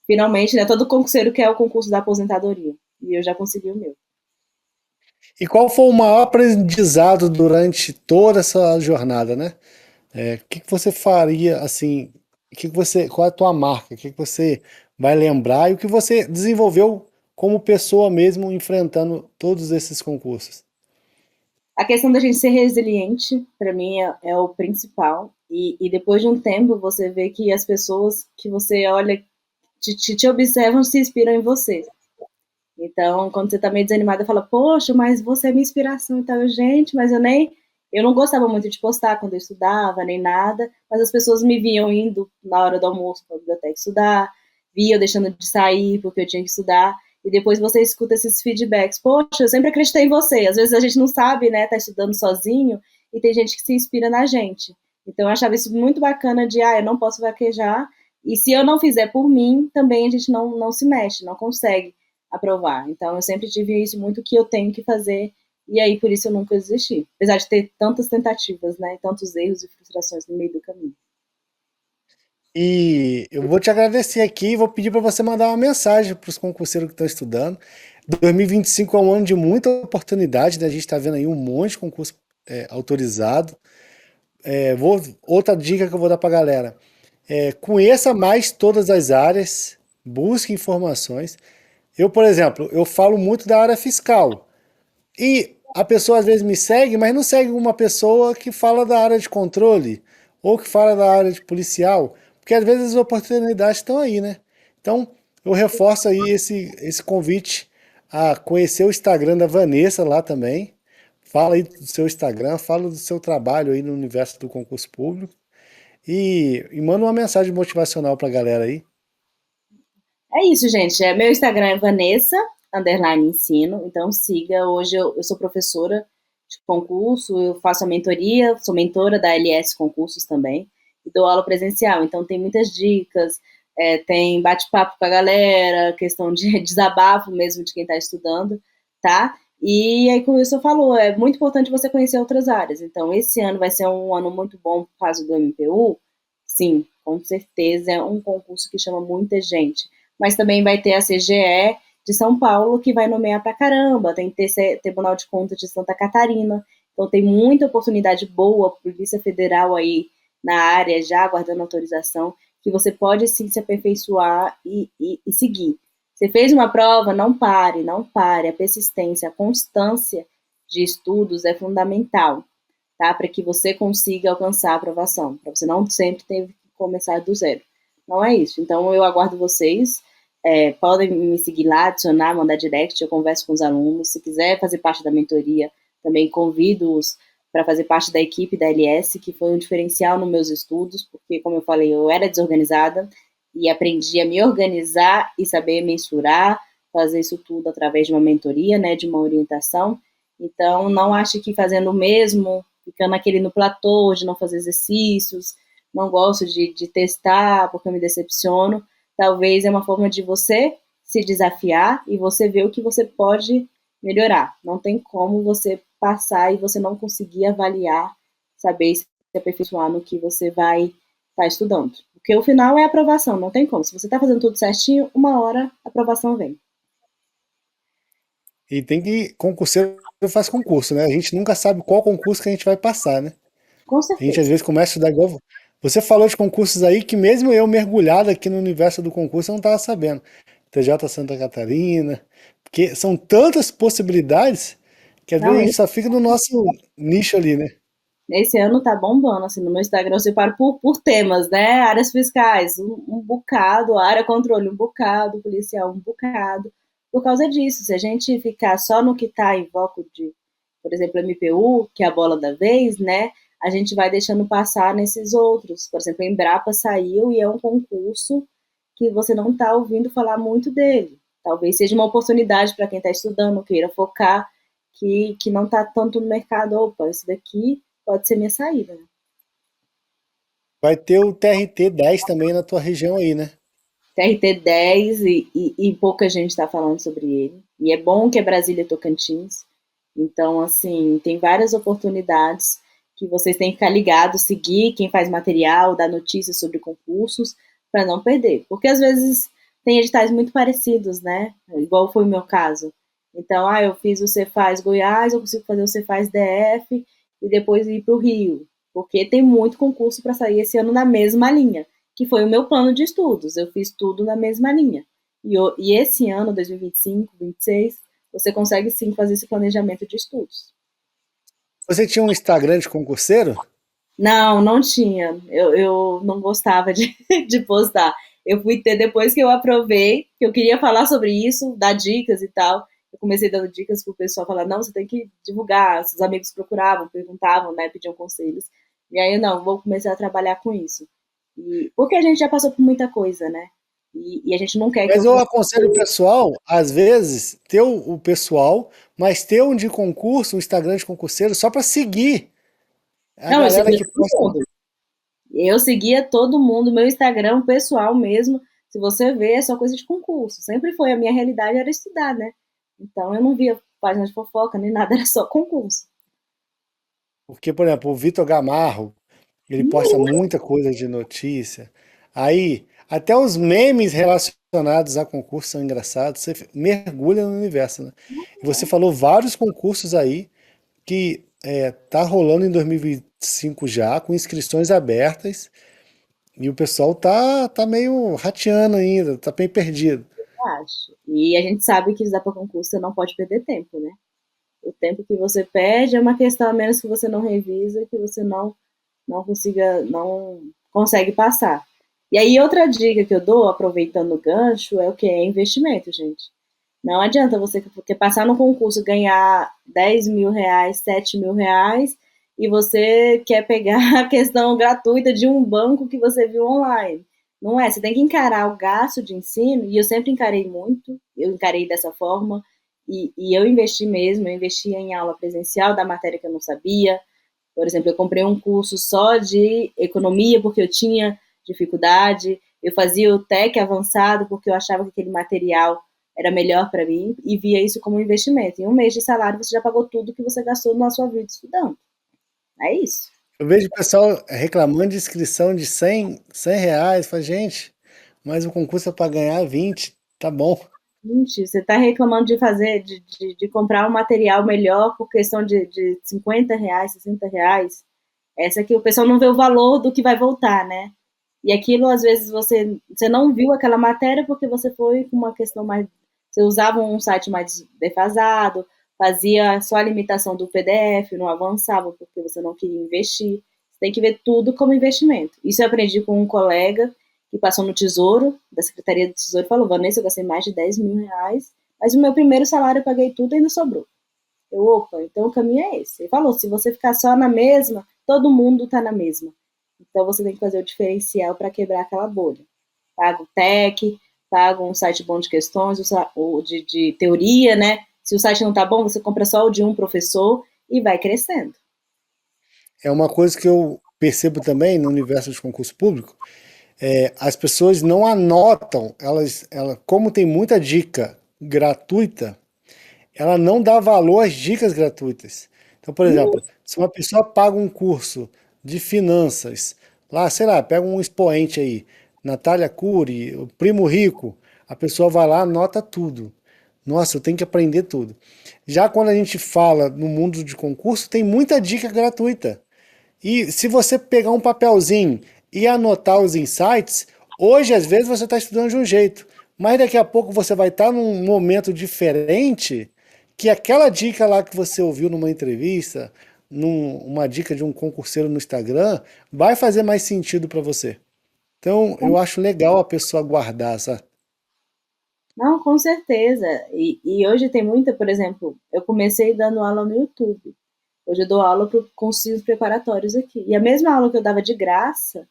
Finalmente, né? Todo concurseiro quer o concurso da aposentadoria. E eu já consegui o meu. E qual foi o maior aprendizado durante toda essa jornada, né? O que que você faria assim? Qual é a tua marca? O que que você vai lembrar e o que você desenvolveu como pessoa mesmo enfrentando todos esses concursos? A questão da gente ser resiliente, para mim, é o principal. E depois de um tempo, você vê que as pessoas que você olha, te observam, se inspiram em você. Então, quando você tá meio desanimada, fala, poxa, mas você é minha inspiração. Então, gente, mas eu não gostava muito de postar quando eu estudava, nem nada, mas as pessoas me viam indo na hora do almoço para a biblioteca estudar, via eu deixando de sair porque eu tinha que estudar, e depois você escuta esses feedbacks, poxa, eu sempre acreditei em você. Às vezes a gente não sabe, né, tá estudando sozinho, e tem gente que se inspira na gente. Então, eu achava isso muito bacana de, eu não posso vaquejar, e se eu não fizer por mim, também a gente não se mexe, não consegue aprovar. Então, eu sempre tive isso muito que eu tenho que fazer, e aí por isso eu nunca desisti. Apesar de ter tantas tentativas, né, tantos erros e frustrações no meio do caminho. E eu vou te agradecer aqui e vou pedir para você mandar uma mensagem para os concurseiros que estão estudando. 2025 é um ano de muita oportunidade, né? A gente está vendo aí um monte de concurso autorizado. Outra dica que eu vou dar para a galera: conheça mais todas as áreas, busque informações. Eu, por exemplo, eu falo muito da área fiscal. E a pessoa às vezes me segue, mas não segue uma pessoa que fala da área de controle ou que fala da área de policial, porque às vezes as oportunidades estão aí, né? Então, eu reforço aí esse convite a conhecer o Instagram da Vanessa lá também. Fala aí do seu Instagram, fala do seu trabalho aí no universo do concurso público e manda uma mensagem motivacional para a galera aí. É isso, gente. Meu Instagram é Vanessa, underline ensino, então siga. Hoje eu sou professora de concurso, eu faço a mentoria, sou mentora da LS Concursos também, e dou aula presencial. Então tem muitas dicas, tem bate-papo com a galera, questão de desabafo mesmo de quem está estudando, tá? E aí, como isso falou, é muito importante você conhecer outras áreas. Então, esse ano vai ser um ano muito bom por causa do MPU. Sim, com certeza é um concurso que chama muita gente, mas também vai ter a CGE de São Paulo, que vai nomear pra caramba, tem Tribunal de Contas de Santa Catarina, então tem muita oportunidade boa, Polícia Federal aí na área, já aguardando autorização, que você pode sim se aperfeiçoar e seguir. Você fez uma prova, não pare, não pare, a persistência, a constância de estudos é fundamental, tá? Para que você consiga alcançar a aprovação, para você não sempre ter que começar do zero. Não é isso. Então, eu aguardo vocês. Podem me seguir lá, adicionar, mandar direct, eu converso com os alunos. Se quiser fazer parte da mentoria, também convido-os para fazer parte da equipe da LS, que foi um diferencial nos meus estudos, porque, como eu falei, eu era desorganizada e aprendi a me organizar e saber mensurar, fazer isso tudo através de uma mentoria, né, de uma orientação. Então, não ache que fazendo o mesmo, ficando aquele no platô, de não fazer exercícios, não gosto de testar porque eu me decepciono. Talvez é uma forma de você se desafiar e você ver o que você pode melhorar. Não tem como você passar e você não conseguir avaliar, saber se aperfeiçoar no que você vai estar estudando. Porque o final é a aprovação, não tem como. Se você está fazendo tudo certinho, uma hora a aprovação vem. E tem que concurseiro faz concurso, né? A gente nunca sabe qual concurso que a gente vai passar, né? Com A gente às certeza. vezes começa a estudar igual. Você falou de concursos aí que mesmo eu mergulhado aqui no universo do concurso eu não estava sabendo. TJ Santa Catarina, porque são tantas possibilidades Quer ver? Não, A gente só fica no nosso nicho ali, né? esse ano tá bombando, assim, no meu Instagram eu separo por temas, né? Áreas fiscais, um bocado, área controle, um bocado, policial, um bocado. Por causa disso, se a gente ficar só no que tá em foco de, por exemplo, MPU, que é a bola da vez, né? A gente vai deixando passar nesses outros. Por exemplo, a Embrapa saiu e é um concurso que você não está ouvindo falar muito dele. Talvez seja uma oportunidade para quem está estudando, queira focar, que não está tanto no mercado. Opa, esse daqui pode ser minha saída. Né? Vai ter o TRT-10 também na tua região aí, né? TRT-10 e pouca gente está falando sobre ele. E é bom que é Brasília e Tocantins. Então, assim, tem várias oportunidades que vocês têm que ficar ligados, seguir quem faz material, dar notícias sobre concursos, para não perder. Porque às vezes tem editais muito parecidos, né? Igual foi o meu caso. Então, eu fiz o Cefaz Goiás, eu consigo fazer o Cefaz DF e depois ir para o Rio. Porque tem muito concurso para sair esse ano na mesma linha, que foi o meu plano de estudos. Eu fiz tudo na mesma linha. E esse ano, 2025, 2026, você consegue sim fazer esse planejamento de estudos. Você tinha um Instagram de concurseiro? Não, não tinha. Eu não gostava de, de postar. Eu fui ter depois que eu aprovei, que eu queria falar sobre isso, dar dicas e tal. Eu comecei dando dicas pro pessoal falar, não, você tem que divulgar. Os amigos procuravam, perguntavam, né, pediam conselhos. E aí, não, vou começar a trabalhar com isso. Porque a gente já passou por muita coisa, né? E a gente não quer que Mas o eu futuro. aconselho o pessoal, às vezes, ter o pessoal, mas ter um de concurso, um Instagram de concurseiro, só para seguir a Não, eu galera seguia que todo posta. mundo. Eu seguia todo mundo, meu Instagram pessoal mesmo. Se você vê, é só coisa de concurso. Sempre foi, a minha realidade era estudar, né? Então eu não via página de fofoca nem nada, era só concurso. Porque, por exemplo, o Vitor Gamarro, ele posta muita coisa de notícia. Aí, até os memes relacionados a concurso são engraçados. Você mergulha no universo, né? E você falou vários concursos aí que tá rolando em 2025 já, com inscrições abertas, e o pessoal tá meio rateando ainda, tá bem perdido. Eu acho. E a gente sabe que estudar para concurso você não pode perder tempo, né? O tempo que você perde é uma questão a menos que você não revisa, que você não consegue passar. E aí outra dica que eu dou, aproveitando o gancho, é o que é investimento, gente. Não adianta você porque passar no concurso ganhar 10 mil reais, 7 mil reais, e você quer pegar a questão gratuita de um banco que você viu online. Não é, você tem que encarar o gasto de ensino, e eu sempre encarei muito, eu encarei dessa forma, e eu investi mesmo, eu investia em aula presencial da matéria que eu não sabia. Por exemplo, eu comprei um curso só de economia porque eu tinha dificuldade, eu fazia o TEC avançado porque eu achava que aquele material era melhor para mim e via isso como um investimento. Em um mês de salário você já pagou tudo que você gastou na sua vida estudando. É isso. Eu vejo o pessoal reclamando de inscrição de cem reais. Fala, gente, mas o concurso é para ganhar 20, tá bom. Gente, você está reclamando de fazer, de comprar um material melhor por questão de 50 reais, 60 reais. Essa aqui o pessoal não vê o valor do que vai voltar, né? E aquilo, às vezes, você não viu aquela matéria porque você foi com uma questão mais. Você usava um site mais defasado, fazia só a limitação do PDF, não avançava porque você não queria investir. Você tem que ver tudo como investimento. Isso eu aprendi com um colega que passou no Tesouro, da Secretaria do Tesouro, e falou: Vanessa, eu gastei mais de 10 mil reais, mas o meu primeiro salário eu paguei tudo e ainda sobrou. Eu, opa, então o caminho é esse. Ele falou: se você ficar só na mesma, todo mundo está na mesma. Então você tem que fazer o diferencial para quebrar aquela bolha. Paga o TEC, paga um site bom de questões, o de teoria, né? Se o site não tá bom, você compra só o de um professor e vai crescendo. É uma coisa que eu percebo também no universo de concurso público, as pessoas não anotam, como tem muita dica gratuita, ela não dá valor às dicas gratuitas. Então, por exemplo, se uma pessoa paga um curso de finanças, lá, sei lá, pega um expoente aí, Natália Cury, o Primo Rico, a pessoa vai lá, anota tudo. Nossa, eu tenho que aprender tudo. Já quando a gente fala no mundo de concurso, tem muita dica gratuita. E se você pegar um papelzinho e anotar os insights, hoje às vezes você está estudando de um jeito, mas daqui a pouco você vai estar num momento diferente que aquela dica lá que você ouviu numa entrevista, uma dica de um concurseiro no Instagram, vai fazer mais sentido para você. Então, eu acho legal a pessoa guardar essa. Não, com certeza. E hoje tem muita, por exemplo, eu comecei dando aula no YouTube. Hoje eu dou aula para cursinhos preparatórios aqui. E a mesma aula que eu dava de graça,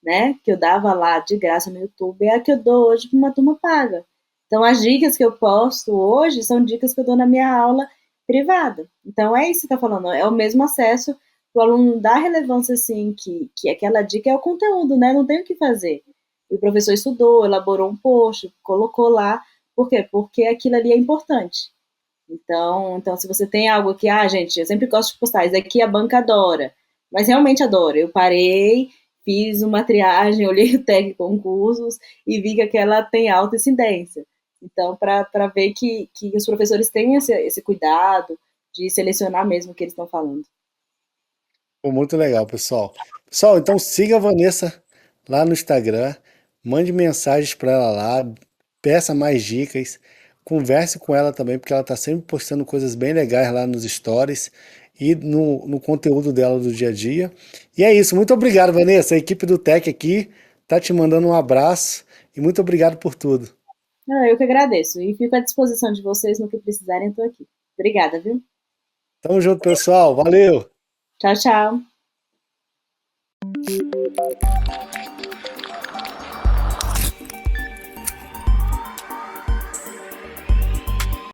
né, que eu dava lá de graça no YouTube, é a que eu dou hoje para uma turma paga. Então, as dicas que eu posto hoje são dicas que eu dou na minha aula privada. Então, é isso que você está falando, é o mesmo acesso, o aluno dá relevância, assim, que aquela dica é o conteúdo, né, não tem o que fazer. E o professor estudou, elaborou um post, colocou lá. Por quê? Porque aquilo ali é importante. Então, se você tem algo que, gente, eu sempre gosto de postar, isso aqui a banca adora, mas realmente adora. Eu parei, fiz uma triagem, olhei o tag concursos e vi que aquela tem alta incidência. Então, para ver que os professores têm esse cuidado de selecionar mesmo o que eles estão falando. Pô, muito legal, pessoal. Pessoal, então siga a Vanessa lá no Instagram, mande mensagens para ela lá, peça mais dicas, converse com ela também, porque ela está sempre postando coisas bem legais lá nos stories e no conteúdo dela do dia a dia. E é isso, muito obrigado, Vanessa. A equipe do Tech aqui tá te mandando um abraço e muito obrigado por tudo. Eu que agradeço e fico à disposição de vocês no que precisarem, estou aqui. Obrigada, viu? Tamo junto, pessoal. Valeu! Tchau, tchau.